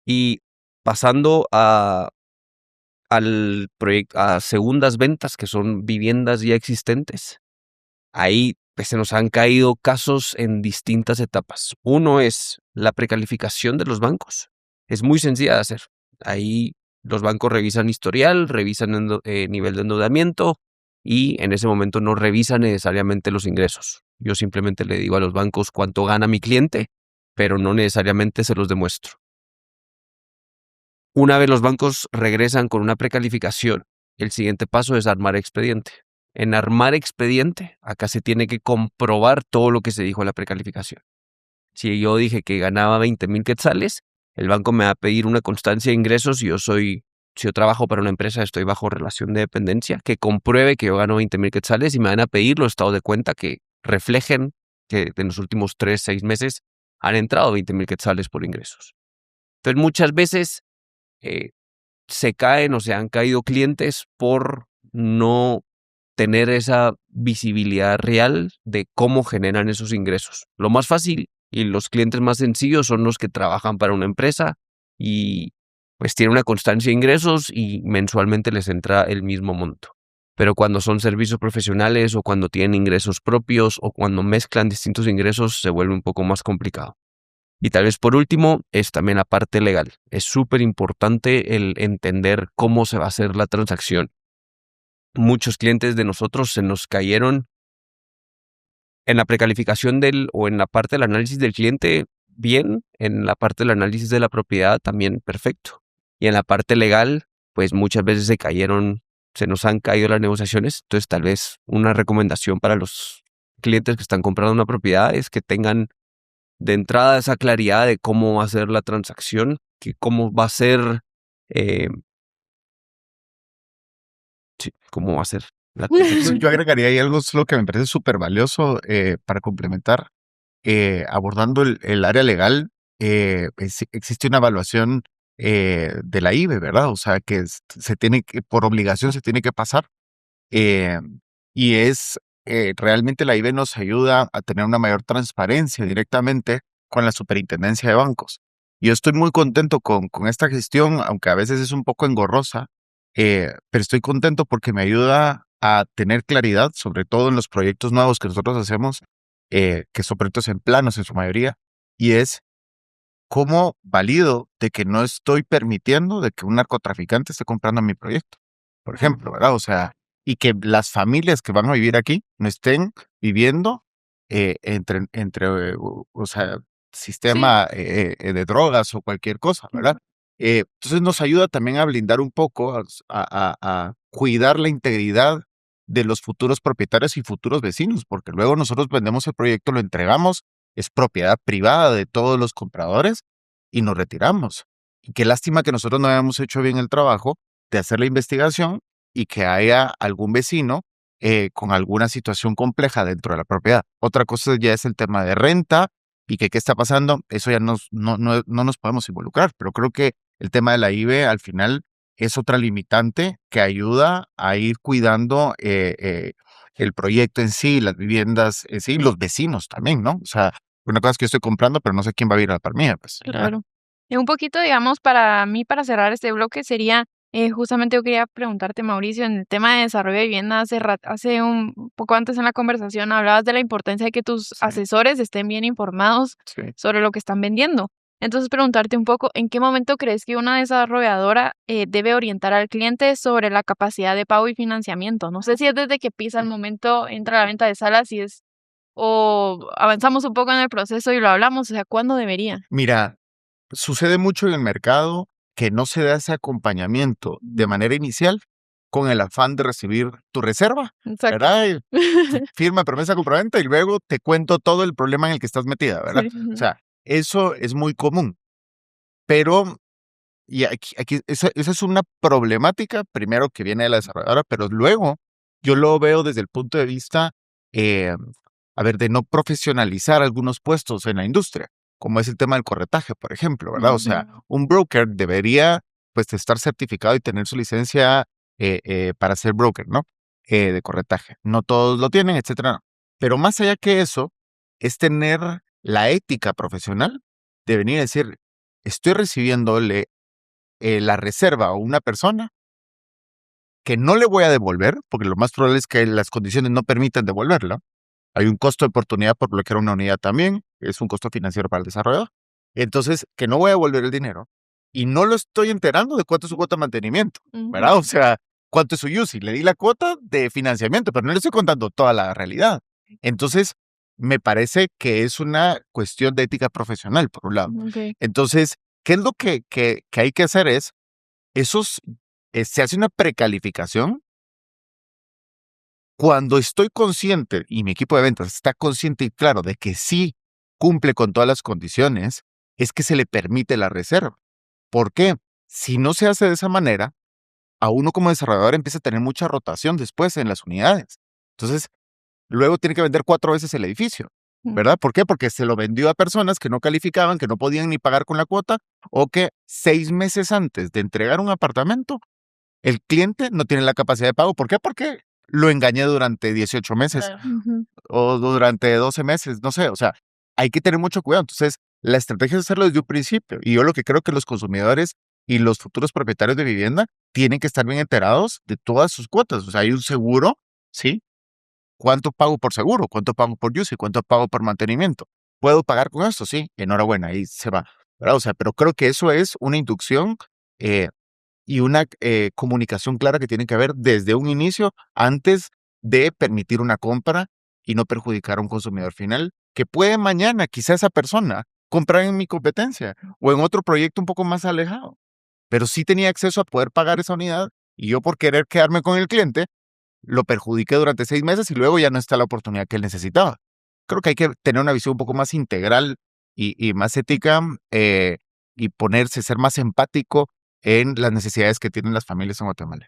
Y pasando al proyecto, a segundas ventas, que son viviendas ya existentes, ahí pues, se nos han caído casos en distintas etapas. Uno es la precalificación de los bancos. Es muy sencilla de hacer. Ahí los bancos revisan historial, revisan nivel de endeudamiento y en ese momento no revisan necesariamente los ingresos. Yo simplemente le digo a los bancos cuánto gana mi cliente, pero no necesariamente se los demuestro. Una vez los bancos regresan con una precalificación, el siguiente paso es armar expediente. En armar expediente, acá se tiene que comprobar todo lo que se dijo en la precalificación. Si yo dije que ganaba 20,000 quetzales, el banco me va a pedir una constancia de ingresos. Si yo trabajo para una empresa, estoy bajo relación de dependencia, que compruebe que yo gano 20,000 quetzales y me van a pedir los estados de cuenta que reflejen que en los últimos 3, 6 meses han entrado 20,000 quetzales por ingresos. Entonces, muchas veces se caen o se han caído clientes por no tener esa visibilidad real de cómo generan esos ingresos. Lo más fácil y los clientes más sencillos son los que trabajan para una empresa y pues tienen una constancia de ingresos y mensualmente les entra el mismo monto. Pero cuando son servicios profesionales o cuando tienen ingresos propios o cuando mezclan distintos ingresos se vuelve un poco más complicado. Y tal vez por último es también la parte legal. Es súper importante el entender cómo se va a hacer la transacción. Muchos clientes de nosotros se nos cayeron en la precalificación o en la parte del análisis del cliente, bien, en la parte del análisis de la propiedad también perfecto. Y en la parte legal, pues muchas veces se nos han caído las negociaciones. Entonces tal vez una recomendación para los clientes que están comprando una propiedad es que tengan de entrada esa claridad de cómo va a ser la transacción, que cómo va a ser, cómo va a ser la transacción. Yo agregaría ahí algo solo que me parece súper valioso para complementar. Abordando el área legal, existe una evaluación de la IVE, ¿verdad? O sea, que por obligación se tiene que pasar. eh, y realmente la IVE nos ayuda a tener una mayor transparencia directamente con la superintendencia de bancos. Yo estoy muy contento con esta gestión, aunque a veces es un poco engorrosa, pero estoy contento porque me ayuda a tener claridad, sobre todo en los proyectos nuevos que nosotros hacemos, que son proyectos en planos en su mayoría, y es cómo valido de que no estoy permitiendo de que un narcotraficante esté comprando mi proyecto, por ejemplo, ¿verdad? O sea, y que las familias que van a vivir aquí no estén viviendo o sea, sistema de drogas o cualquier cosa, ¿verdad? Entonces nos ayuda también a blindar un poco, a cuidar la integridad de los futuros propietarios y futuros vecinos, porque luego nosotros vendemos el proyecto, lo entregamos, es propiedad privada de todos los compradores y nos retiramos. Y qué lástima que nosotros no hayamos hecho bien el trabajo de hacer la investigación y que haya algún vecino con alguna situación compleja dentro de la propiedad. Otra cosa ya es el tema de renta y que qué está pasando, eso ya no nos podemos involucrar, pero creo que el tema de la IVE al final es otra limitante que ayuda a ir cuidando el proyecto en sí, las viviendas en sí, los vecinos también, ¿no? O sea, una cosa es que yo estoy comprando, pero no sé quién va a vivir a la par mía, pues. Claro. Un poquito, digamos, para mí, para cerrar este bloque, sería justamente yo quería preguntarte, Mauricio, en el tema de desarrollo de vivienda, hace un poco antes en la conversación hablabas de la importancia de que tus Sí. asesores estén bien informados Sí. sobre lo que están vendiendo. Entonces, preguntarte un poco, ¿en qué momento crees que una desarrolladora debe orientar al cliente sobre la capacidad de pago y financiamiento? No sé si es desde que pisa el momento, entra a la venta de salas, si es, o avanzamos un poco en el proceso y lo hablamos, o sea, ¿cuándo debería? Mira, sucede mucho en el mercado que no se da ese acompañamiento de manera inicial con el afán de recibir tu reserva, Exacto. ¿verdad? Y firma promesa compraventa y luego te cuento todo el problema en el que estás metida, ¿verdad? Sí. O sea, eso es muy común, pero y aquí esa es una problemática, primero que viene de la desarrolladora, pero luego yo lo veo desde el punto de vista, eh, a ver, de no profesionalizar algunos puestos en la industria, como es el tema del corretaje, por ejemplo, ¿verdad? O sea, un broker debería, pues, estar certificado y tener su licencia para ser broker, ¿no? De corretaje. No todos lo tienen, etcétera. Pero más allá que eso, es tener la ética profesional de venir a decir, estoy recibiéndole la reserva a una persona que no le voy a devolver, porque lo más probable es que las condiciones no permitan devolverla. Hay un costo de oportunidad por bloquear una unidad también, es un costo financiero para el desarrollador. Entonces, que no voy a devolver el dinero y no lo estoy enterando de cuánto es su cuota de mantenimiento, ¿verdad? O sea, cuánto es su UCI. Le di la cuota de financiamiento, pero no le estoy contando toda la realidad. Entonces, me parece que es una cuestión de ética profesional, por un lado. Ok. Entonces, ¿qué es lo que hay que hacer? Se hace una precalificación. Cuando estoy consciente y mi equipo de ventas está consciente y claro de que sí cumple con todas las condiciones, es que se le permite la reserva. ¿Por qué? Si no se hace de esa manera, a uno como desarrollador empieza a tener mucha rotación después en las unidades. Entonces, luego tiene que vender 4 veces el edificio, ¿verdad? ¿Por qué? Porque se lo vendió a personas que no calificaban, que no podían ni pagar con la cuota, o que 6 meses antes de entregar un apartamento, el cliente no tiene la capacidad de pago. ¿Por qué? Porque lo engañé durante 18 meses o durante 12 meses, no sé. O sea, hay que tener mucho cuidado. Entonces, la estrategia es hacerlo desde un principio. Y yo lo que creo que los consumidores y los futuros propietarios de vivienda tienen que estar bien enterados de todas sus cuotas. O sea, hay un seguro, ¿sí? ¿Cuánto pago por seguro? ¿Cuánto pago por UCI? ¿Cuánto pago por mantenimiento? ¿Puedo pagar con esto? Sí, enhorabuena, ahí se va, ¿verdad? O sea, pero creo que eso es una inducción y una comunicación clara que tiene que haber desde un inicio antes de permitir una compra y no perjudicar a un consumidor final que puede mañana, quizá esa persona, comprar en mi competencia o en otro proyecto un poco más alejado. Pero sí tenía acceso a poder pagar esa unidad y yo por querer quedarme con el cliente, lo perjudiqué durante 6 meses y luego ya no está la oportunidad que él necesitaba. Creo que hay que tener una visión un poco más integral y más ética y ser más empático en las necesidades que tienen las familias en Guatemala.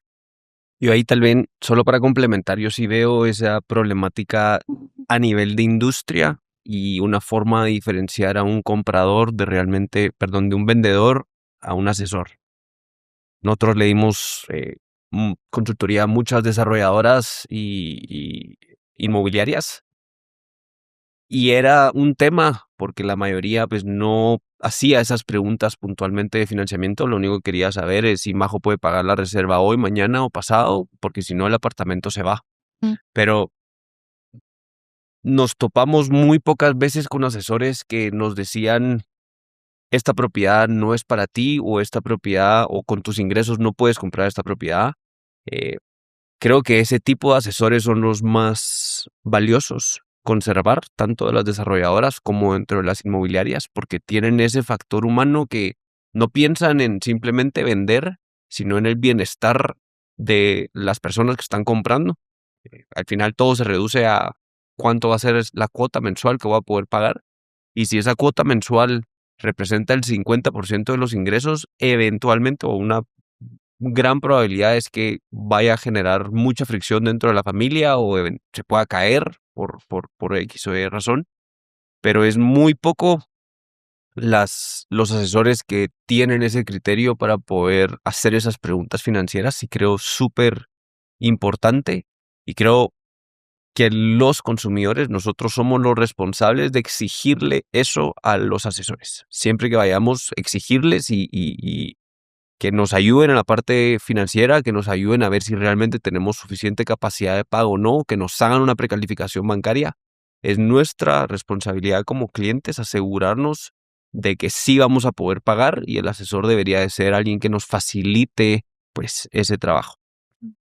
Yo ahí tal vez, solo para complementar, yo sí veo esa problemática a nivel de industria y una forma de diferenciar a un comprador de un vendedor a un asesor. Nosotros le dimos consultoría a muchas desarrolladoras y inmobiliarias y era un tema porque la mayoría pues no hacía esas preguntas puntualmente de financiamiento. Lo único que quería saber es si Majo puede pagar la reserva hoy, mañana o pasado, porque si no el apartamento se va. Pero nos topamos muy pocas veces con asesores que nos decían esta propiedad no es para ti o esta propiedad o con tus ingresos no puedes comprar esta propiedad. Creo que ese tipo de asesores son los más valiosos conservar, tanto de las desarrolladoras como dentro de las inmobiliarias, porque tienen ese factor humano que no piensan en simplemente vender, sino en el bienestar de las personas que están comprando. Al final todo se reduce a cuánto va a ser la cuota mensual que voy a poder pagar. Y si esa cuota mensual representa el 50% de los ingresos, eventualmente, o una gran probabilidad es que vaya a generar mucha fricción dentro de la familia o se pueda caer por X o Y razón. Pero es muy poco los asesores que tienen ese criterio para poder hacer esas preguntas financieras, y creo súper importante, y creo que los consumidores, nosotros somos los responsables de exigirle eso a los asesores. Siempre que vayamos, exigirles y que nos ayuden en la parte financiera, que nos ayuden a ver si realmente tenemos suficiente capacidad de pago o no, que nos hagan una precalificación bancaria. Es nuestra responsabilidad como clientes asegurarnos de que sí vamos a poder pagar, y el asesor debería de ser alguien que nos facilite pues ese trabajo.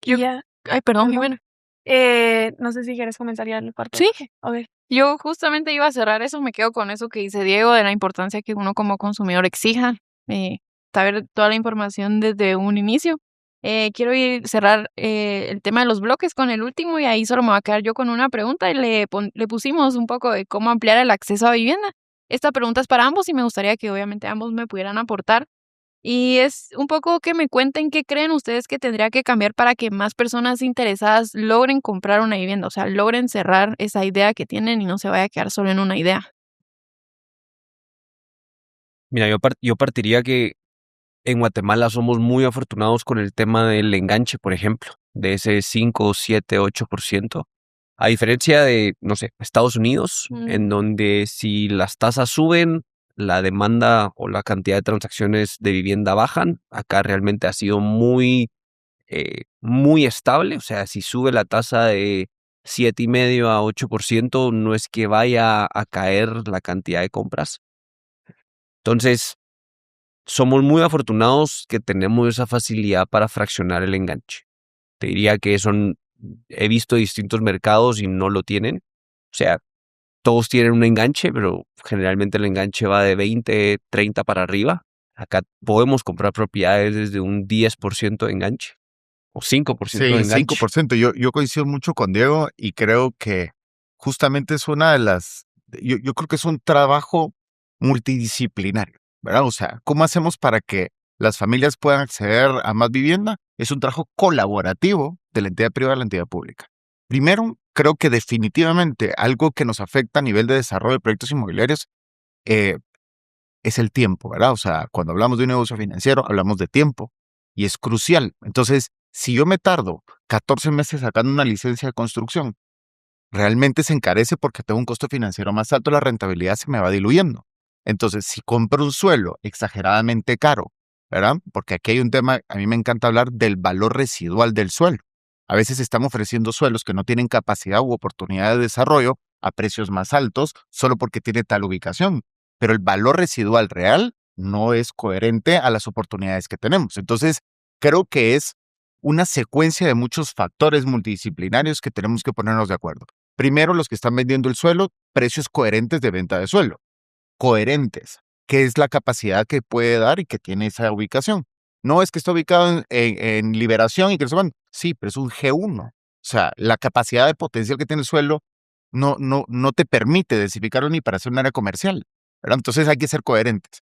Yo- Ya, Ay, perdón, perdón. Jimena. No sé si quieres comenzar ya el parte. Sí. Ok. Yo justamente iba a cerrar eso, me quedo con eso que dice Diego, de la importancia que uno como consumidor exija saber toda la información desde un inicio. Quiero cerrar el tema de los bloques con el último, y ahí solo me voy a quedar yo con una pregunta, y le pusimos un poco de cómo ampliar el acceso a vivienda. Esta pregunta es para ambos y me gustaría que obviamente ambos me pudieran aportar. Y es un poco que me cuenten qué creen ustedes que tendría que cambiar para que más personas interesadas logren comprar una vivienda, o sea, logren cerrar esa idea que tienen y no se vaya a quedar solo en una idea. Mira, yo partiría que en Guatemala somos muy afortunados con el tema del enganche, por ejemplo, de ese 5, 7, 8%. A diferencia de, no sé, Estados Unidos, en donde si las tasas suben, la demanda o la cantidad de transacciones de vivienda bajan. Acá realmente ha sido muy estable. O sea, si sube la tasa de 7,5 a 8%, no es que vaya a caer la cantidad de compras. Entonces, somos muy afortunados que tenemos esa facilidad para fraccionar el enganche. Te diría que he visto distintos mercados y no lo tienen. O sea, todos tienen un enganche, pero generalmente el enganche va de 20, 30 para arriba. Acá podemos comprar propiedades desde un 10% de enganche o 5% de Sí, enganche. 5%. Yo coincido mucho con Diego y creo que justamente es una de las, yo creo que es un trabajo multidisciplinario, ¿verdad? O sea, ¿cómo hacemos para que las familias puedan acceder a más vivienda? Es un trabajo colaborativo de la entidad privada a la entidad pública. Primero, creo que definitivamente algo que nos afecta a nivel de desarrollo de proyectos inmobiliarios es el tiempo, ¿verdad? O sea, cuando hablamos de un negocio financiero, hablamos de tiempo y es crucial. Entonces, si yo me tardo 14 meses sacando una licencia de construcción, realmente se encarece porque tengo un costo financiero más alto, la rentabilidad se me va diluyendo. Entonces, si compro un suelo exageradamente caro, ¿verdad? Porque aquí hay un tema, a mí me encanta hablar del valor residual del suelo. A veces están ofreciendo suelos que no tienen capacidad u oportunidad de desarrollo a precios más altos solo porque tiene tal ubicación, pero el valor residual real no es coherente a las oportunidades que tenemos. Entonces, creo que es una secuencia de muchos factores multidisciplinarios que tenemos que ponernos de acuerdo. Primero, los que están vendiendo el suelo, precios coherentes de venta de suelo. Coherentes. ¿Qué es la capacidad que puede dar y que tiene esa ubicación? No es que está ubicado en Liberación y que no se van. Sí, pero es un G1. O sea, la capacidad de potencial que tiene el suelo no te permite densificarlo ni para hacer un área comercial, ¿verdad? Entonces hay que ser coherentes.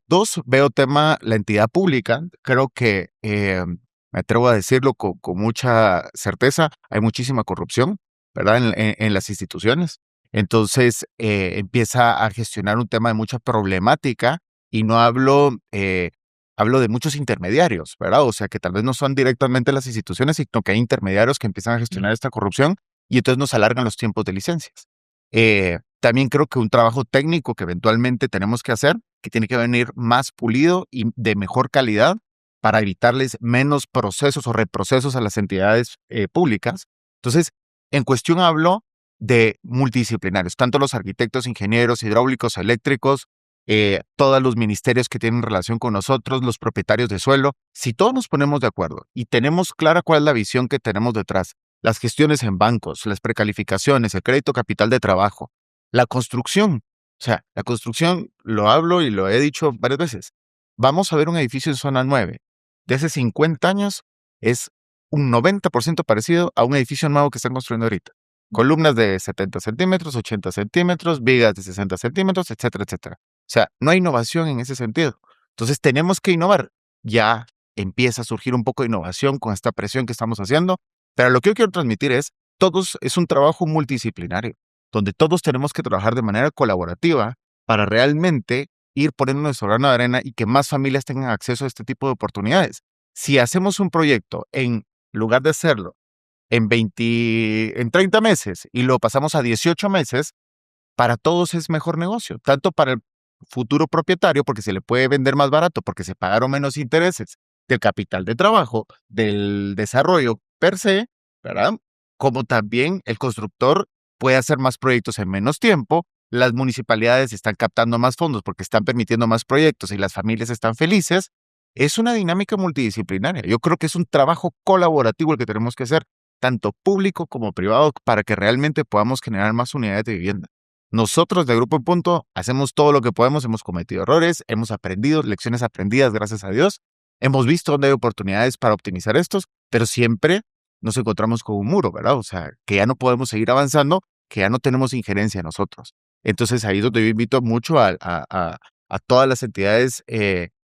Dos, veo tema la entidad pública. Creo que, me atrevo a decirlo con mucha certeza, hay muchísima corrupción, ¿verdad? En las instituciones. Entonces, empieza a gestionar un tema de mucha problemática y no hablo de muchos intermediarios, ¿verdad? O sea, que tal vez no son directamente las instituciones, sino que hay intermediarios que empiezan a gestionar esta corrupción y entonces nos alargan los tiempos de licencias. También creo que un trabajo técnico que eventualmente tenemos que hacer, que tiene que venir más pulido y de mejor calidad para evitarles menos procesos o reprocesos a las entidades públicas. Entonces, en cuestión hablo de multidisciplinarios, tanto los arquitectos, ingenieros, hidráulicos, eléctricos, todos los ministerios que tienen relación con nosotros, los propietarios de suelo. Si todos nos ponemos de acuerdo y tenemos clara cuál es la visión que tenemos detrás, las gestiones en bancos, las precalificaciones, el crédito capital de trabajo, la construcción. O sea, la construcción, lo hablo y lo he dicho varias veces, vamos a ver un edificio en zona 9 de hace 50 años, es un 90% parecido a un edificio nuevo que están construyendo ahorita. Columnas de 70 centímetros, 80 centímetros, vigas de 60 centímetros, etcétera, etcétera. O sea, no hay innovación en ese sentido. Entonces tenemos que innovar. Ya empieza a surgir un poco de innovación con esta presión que estamos haciendo, pero lo que yo quiero transmitir es un trabajo multidisciplinario, donde todos tenemos que trabajar de manera colaborativa para realmente ir poniendo nuestro grano de arena y que más familias tengan acceso a este tipo de oportunidades. Si hacemos un proyecto en lugar de hacerlo en 30 meses y lo pasamos a 18 meses, para todos es mejor negocio, tanto para el futuro propietario, porque se le puede vender más barato, porque se pagaron menos intereses del capital de trabajo, del desarrollo per se, ¿verdad? Como también el constructor puede hacer más proyectos en menos tiempo, las municipalidades están captando más fondos porque están permitiendo más proyectos y las familias están felices. Es una dinámica multidisciplinaria. Yo creo que es un trabajo colaborativo el que tenemos que hacer, tanto público como privado, para que realmente podamos generar más unidades de vivienda. Nosotros de Grupo En Punto hacemos todo lo que podemos, hemos cometido errores, hemos aprendido, lecciones aprendidas, gracias a Dios. Hemos visto dónde hay oportunidades para optimizar estos, pero siempre nos encontramos con un muro, ¿verdad? O sea, que ya no podemos seguir avanzando, que ya no tenemos injerencia nosotros. Entonces ahí es donde yo invito mucho a todas las entidades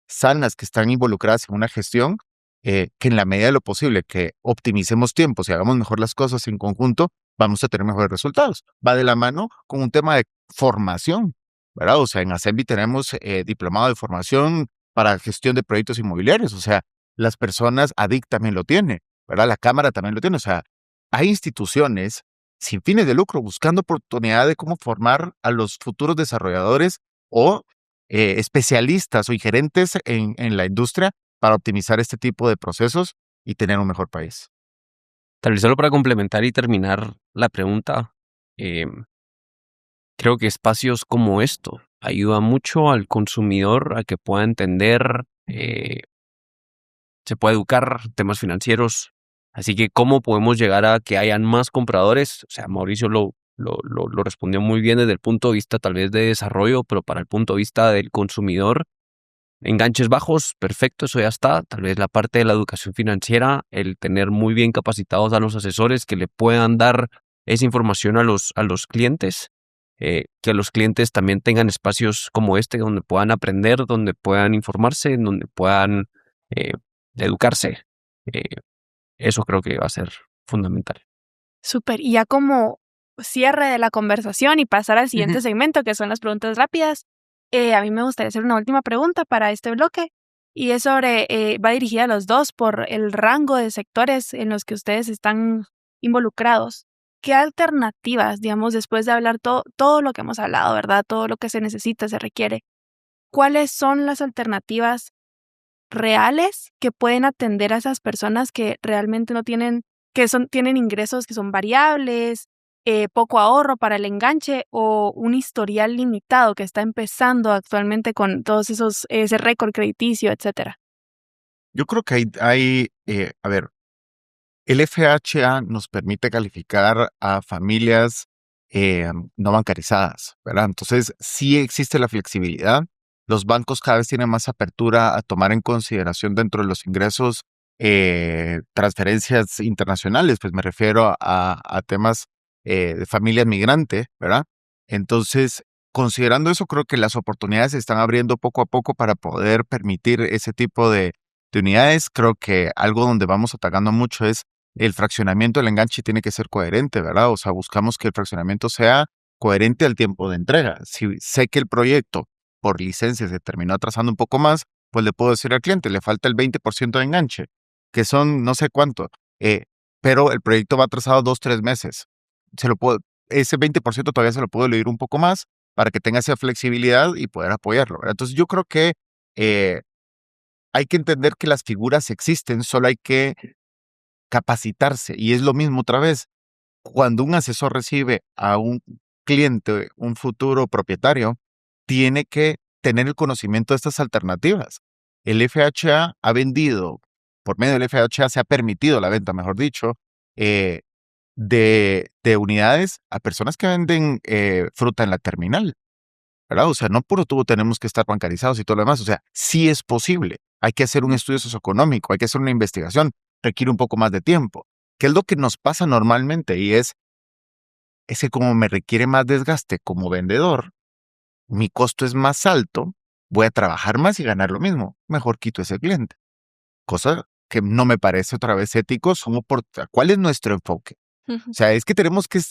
sanas que están involucradas en una gestión, que en la medida de lo posible que optimicemos tiempos y hagamos mejor las cosas en conjunto, vamos a tener mejores resultados. Va de la mano con un tema de formación, ¿verdad? O sea, en Assembi tenemos diplomado de formación para gestión de proyectos inmobiliarios. O sea, las personas, ADIC también lo tiene, ¿verdad? La Cámara también lo tiene. O sea, hay instituciones sin fines de lucro buscando oportunidad de cómo formar a los futuros desarrolladores o especialistas o ingerentes en la industria para optimizar este tipo de procesos y tener un mejor país. Tal vez solo para complementar y terminar la pregunta, creo que espacios como esto ayudan mucho al consumidor a que pueda entender, se pueda educar temas financieros. Así que cómo podemos llegar a que hayan más compradores. O sea, Mauricio lo respondió muy bien desde el punto de vista tal vez de desarrollo, pero para el punto de vista del consumidor, enganches bajos, perfecto, eso ya está. Tal vez la parte de la educación financiera, el tener muy bien capacitados a los asesores que le puedan dar esa información a los clientes, que los clientes también tengan espacios como este donde puedan aprender, donde puedan informarse, donde puedan educarse. Eso creo que va a ser fundamental. Súper. Y ya como cierre de la conversación y pasar al siguiente segmento, que son las preguntas rápidas, a mí me gustaría hacer una última pregunta para este bloque. Y es sobre, va dirigida a los dos por el rango de sectores en los que ustedes están involucrados. ¿Qué alternativas, digamos, después de hablar todo lo que hemos hablado, ¿verdad? Todo lo que se necesita, se requiere. ¿Cuáles son las alternativas reales que pueden atender a esas personas que realmente no tienen, tienen ingresos que son variables, poco ahorro para el enganche o un historial limitado que está empezando actualmente con todos ese récord crediticio, etcétera? Yo creo que a ver, el FHA nos permite calificar a familias no bancarizadas, ¿verdad? Entonces, sí existe la flexibilidad. Los bancos cada vez tienen más apertura a tomar en consideración dentro de los ingresos transferencias internacionales, pues me refiero a temas de familia migrante, ¿verdad? Entonces, considerando eso, creo que las oportunidades se están abriendo poco a poco para poder permitir ese tipo de unidades. Creo que algo donde vamos atacando mucho es el fraccionamiento del enganche tiene que ser coherente, ¿verdad? O sea, buscamos que el fraccionamiento sea coherente al tiempo de entrega. Si sé que el proyecto por licencia se terminó atrasando un poco más, pues le puedo decir al cliente, le falta el 20% de enganche, que son no sé cuánto, pero el proyecto va atrasado 2-3 meses. Ese 20% todavía se lo puedo dividir un poco más para que tenga esa flexibilidad y poder apoyarlo, ¿verdad? Entonces yo creo que hay que entender que las figuras existen, solo hay que capacitarse. Y es lo mismo otra vez, cuando un asesor recibe a un cliente, un futuro propietario, tiene que tener el conocimiento de estas alternativas. El FHA ha vendido, por medio del FHA se ha permitido la venta, mejor dicho, de unidades a personas que venden fruta en la terminal, ¿verdad? O sea, no puro tubo tenemos que estar bancarizados y todo lo demás. O sea, sí es posible. Hay que hacer un estudio socioeconómico, hay que hacer una investigación, requiere un poco más de tiempo. ¿Qué es lo que nos pasa normalmente? Y es que como me requiere más desgaste como vendedor, mi costo es más alto, voy a trabajar más y ganar lo mismo. Mejor quito ese cliente. Cosa que no me parece otra vez ético. ¿Cuál es nuestro enfoque? O sea, es que tenemos que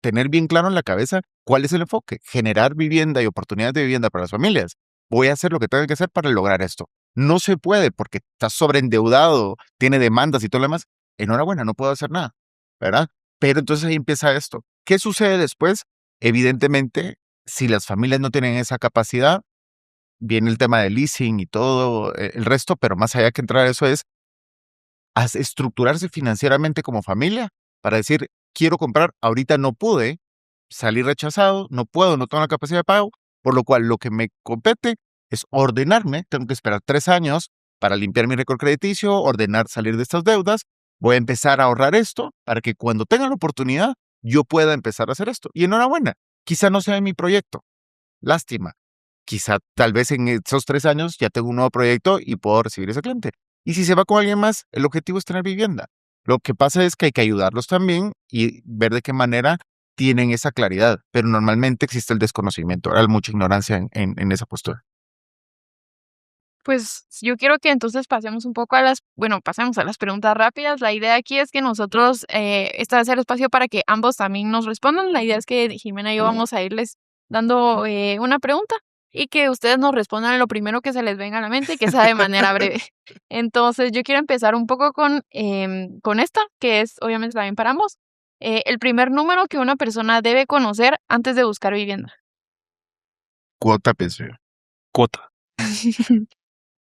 tener bien claro en la cabeza cuál es el enfoque. Generar vivienda y oportunidades de vivienda para las familias. Voy a hacer lo que tenga que hacer para lograr esto. No se puede porque está sobreendeudado, tiene demandas y todo lo demás. Enhorabuena, no puedo hacer nada, ¿verdad? Pero entonces ahí empieza esto. ¿Qué sucede después? Evidentemente, si las familias no tienen esa capacidad, viene el tema del leasing y todo el resto, pero más allá que entrar a eso es estructurarse financieramente como familia para decir, quiero comprar, ahorita no pude, salí rechazado, no puedo, no tengo la capacidad de pago, por lo cual lo que me compete es ordenarme, tengo que esperar 3 años para limpiar mi récord crediticio, ordenar salir de estas deudas, voy a empezar a ahorrar esto para que cuando tenga la oportunidad yo pueda empezar a hacer esto. Y enhorabuena, quizá no sea mi proyecto, lástima, quizá tal vez en esos 3 años ya tengo un nuevo proyecto y puedo recibir ese cliente. Y si se va con alguien más, el objetivo es tener vivienda. Lo que pasa es que hay que ayudarlos también y ver de qué manera tienen esa claridad. Pero normalmente existe el desconocimiento, hay mucha ignorancia en esa postura. Pues yo quiero que entonces pasemos a las preguntas rápidas. La idea aquí es que nosotros, este va a ser espacio para que ambos también nos respondan. La idea es que Jimena y yo vamos a irles dando una pregunta y que ustedes nos respondan lo primero que se les venga a la mente y que sea de manera breve. Entonces yo quiero empezar un poco con esta, que es obviamente también para ambos. El primer número que una persona debe conocer antes de buscar vivienda. Cuota, pienso yo. Cuota.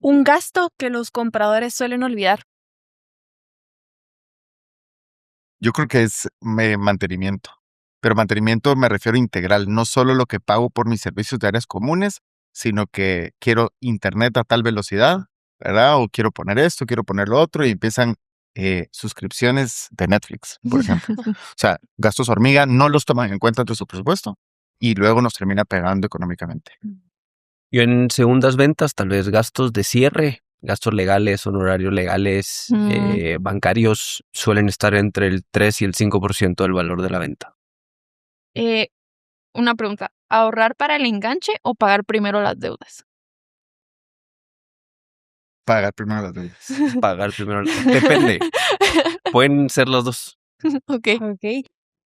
Un gasto que los compradores suelen olvidar. Yo creo que es mantenimiento. Pero mantenimiento me refiero integral, no solo lo que pago por mis servicios de áreas comunes, sino que quiero internet a tal velocidad, ¿verdad? O quiero poner esto, quiero poner lo otro, y empiezan suscripciones de Netflix, por ejemplo. O sea, gastos hormiga no los toman en cuenta en su presupuesto y luego nos termina pegando económicamente. Yo en segundas ventas, tal vez gastos de cierre, gastos legales, honorarios legales, bancarios, suelen estar entre el 3 y el 5% del valor de la venta. Una pregunta, ¿ahorrar para el enganche o pagar primero las deudas? Pagar primero las deudas. Pagar primero. Depende. Pueden ser los dos. Ok.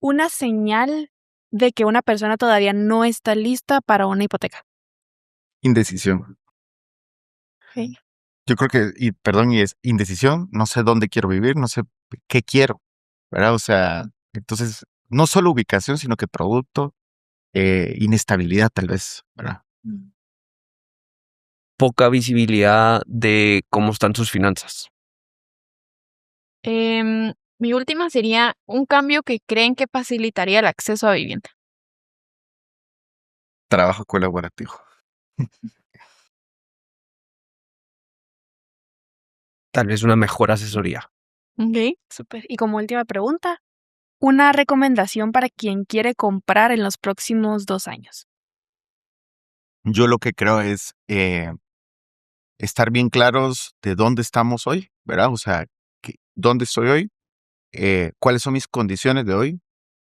Una señal de que una persona todavía no está lista para una hipoteca. Indecisión. Ok. Yo creo que, y es indecisión, no sé dónde quiero vivir, no sé qué quiero, ¿verdad? O sea, entonces, no solo ubicación, sino que producto, inestabilidad tal vez, ¿verdad? Poca visibilidad de cómo están sus finanzas. Mi última sería un cambio que creen que facilitaría el acceso a vivienda. Trabajo colaborativo. Tal vez una mejor asesoría. Ok. Súper. Y como última pregunta, una recomendación para quien quiere comprar en los próximos 2 años. Yo lo que creo es estar bien claros de dónde estamos hoy, ¿verdad? O sea, dónde estoy hoy, cuáles son mis condiciones de hoy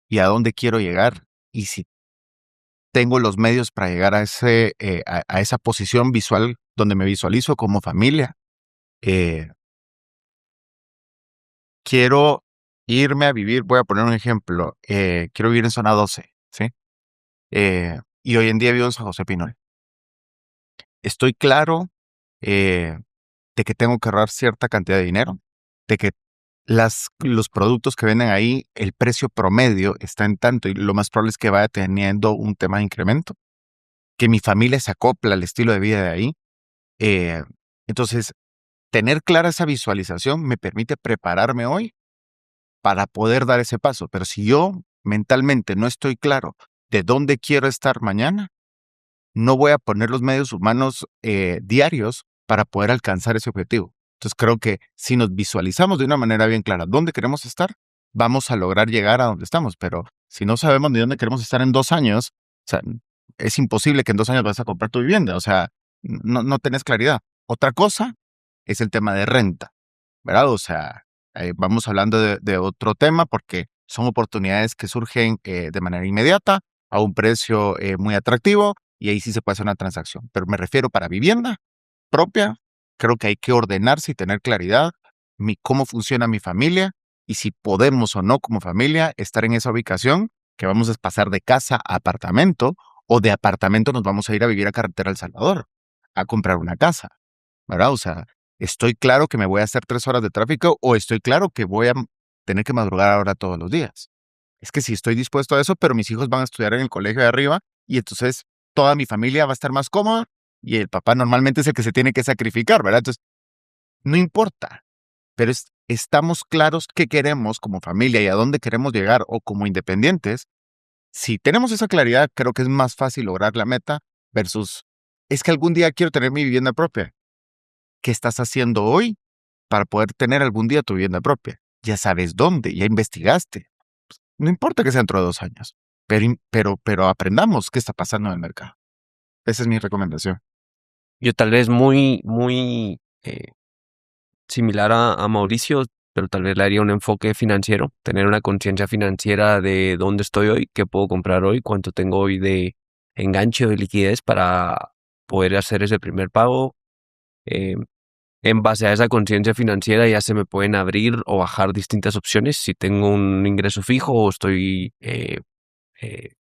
y a dónde quiero llegar y si tengo los medios para llegar a esa posición visual donde me visualizo como familia. Quiero irme a vivir, voy a poner un ejemplo, quiero vivir en zona 12, ¿sí? Y hoy en día vivo en San José Pinol. Estoy claro de que tengo que ahorrar cierta cantidad de dinero, de que los productos que venden ahí, el precio promedio está en tanto y lo más probable es que vaya teniendo un tema de incremento, que mi familia se acopla al estilo de vida de ahí. Entonces, tener clara esa visualización me permite prepararme hoy para poder dar ese paso. Pero si yo mentalmente no estoy claro de dónde quiero estar mañana, no voy a poner los medios humanos diarios para poder alcanzar ese objetivo. Entonces creo que si nos visualizamos de una manera bien clara dónde queremos estar, vamos a lograr llegar a donde estamos. Pero si no sabemos ni dónde queremos estar en 2 años, o sea, es imposible que en 2 años vas a comprar tu vivienda, o sea, no tenés claridad. Otra cosa es el tema de renta, ¿verdad? O sea, vamos hablando de otro tema porque son oportunidades que surgen de manera inmediata, a un precio muy atractivo, y ahí sí se puede hacer una transacción. Pero me refiero para vivienda propia, creo que hay que ordenarse y tener claridad cómo funciona mi familia y si podemos o no como familia estar en esa ubicación, que vamos a pasar de casa a apartamento, o de apartamento nos vamos a ir a vivir a Carretera El Salvador, a comprar una casa, ¿verdad? O sea, estoy claro que me voy a hacer 3 horas de tráfico, o estoy claro que voy a tener que madrugar ahora todos los días. Es que sí estoy dispuesto a eso, pero mis hijos van a estudiar en el colegio de arriba y entonces toda mi familia va a estar más cómoda y el papá normalmente es el que se tiene que sacrificar, ¿verdad? Entonces, no importa, pero estamos claros qué queremos como familia y a dónde queremos llegar, o como independientes. Si tenemos esa claridad, creo que es más fácil lograr la meta versus, es que algún día quiero tener mi vivienda propia. ¿Qué estás haciendo hoy para poder tener algún día tu vivienda propia? Ya sabes dónde, ya investigaste. No importa que sea dentro de 2 años, pero aprendamos qué está pasando en el mercado. Esa es mi recomendación. Yo tal vez muy similar a Mauricio, pero tal vez le haría un enfoque financiero, tener una conciencia financiera de dónde estoy hoy, qué puedo comprar hoy, cuánto tengo hoy de enganche o de liquidez para poder hacer ese primer pago. En base a esa conciencia financiera ya se me pueden abrir o bajar distintas opciones. Si tengo un ingreso fijo o estoy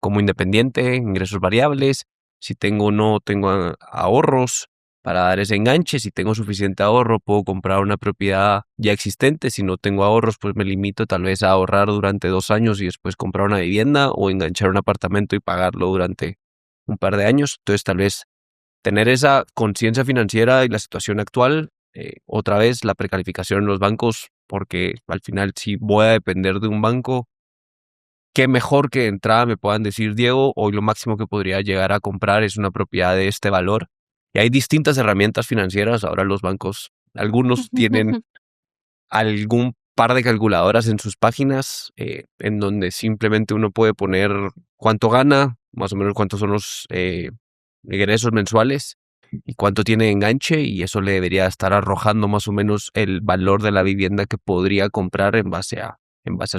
como independiente, ingresos variables. Si tengo o no tengo ahorros para dar ese enganche. Si tengo suficiente ahorro, puedo comprar una propiedad ya existente. Si no tengo ahorros, pues me limito tal vez a ahorrar durante 2 años y después comprar una vivienda o enganchar un apartamento y pagarlo durante un par de años. Entonces tal vez tener esa conciencia financiera y la situación actual. Otra vez la precalificación en los bancos, porque al final si voy a depender de un banco, qué mejor que de entrada me puedan decir, Diego, hoy lo máximo que podría llegar a comprar es una propiedad de este valor. Y hay distintas herramientas financieras. Ahora los bancos, algunos tienen algún par de calculadoras en sus páginas en donde simplemente uno puede poner cuánto gana, más o menos cuántos son los ingresos mensuales y cuánto tiene de enganche, y eso le debería estar arrojando más o menos el valor de la vivienda que podría comprar en base a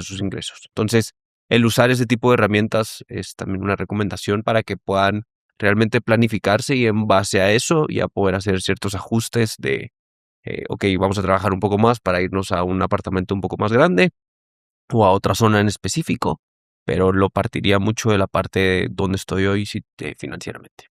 sus ingresos. Entonces, el usar ese tipo de herramientas es también una recomendación para que puedan realmente planificarse y en base a eso ya poder hacer ciertos ajustes de, ok, vamos a trabajar un poco más para irnos a un apartamento un poco más grande o a otra zona en específico, pero lo partiría mucho de la parte de dónde estoy hoy financieramente.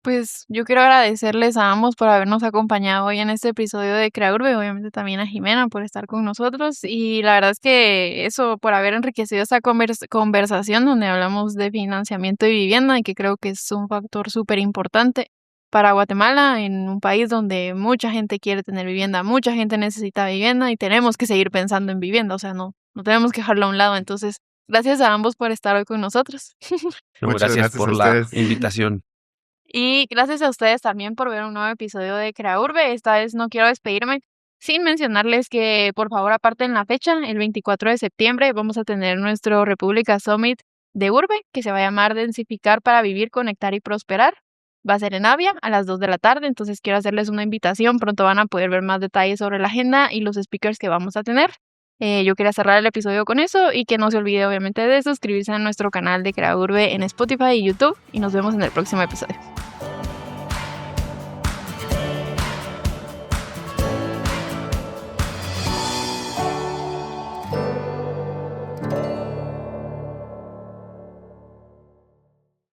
Pues yo quiero agradecerles a ambos por habernos acompañado hoy en este episodio de Creaurbe, obviamente también a Jimena por estar con nosotros, y la verdad es que eso, por haber enriquecido esta conversación donde hablamos de financiamiento y vivienda, y que creo que es un factor súper importante para Guatemala, en un país donde mucha gente quiere tener vivienda, mucha gente necesita vivienda y tenemos que seguir pensando en vivienda, o sea, no tenemos que dejarlo a un lado. Entonces, gracias a ambos por estar hoy con nosotros. No, Muchas gracias gracias por a la ustedes. invitación. Y gracias a ustedes también por ver un nuevo episodio de Creaurbe. Esta vez no quiero despedirme sin mencionarles que por favor aparten la fecha. El 24 de septiembre vamos a tener nuestro República Summit de Urbe, que se va a llamar Densificar para Vivir, Conectar y Prosperar. Va a ser en Avia a las 2 de la tarde, entonces quiero hacerles una invitación. Pronto van a poder ver más detalles sobre la agenda y los speakers que vamos a tener. Yo quería cerrar el episodio con eso, y que no se olvide obviamente de suscribirse a nuestro canal de Creaurbe en Spotify y YouTube, y nos vemos en el próximo episodio.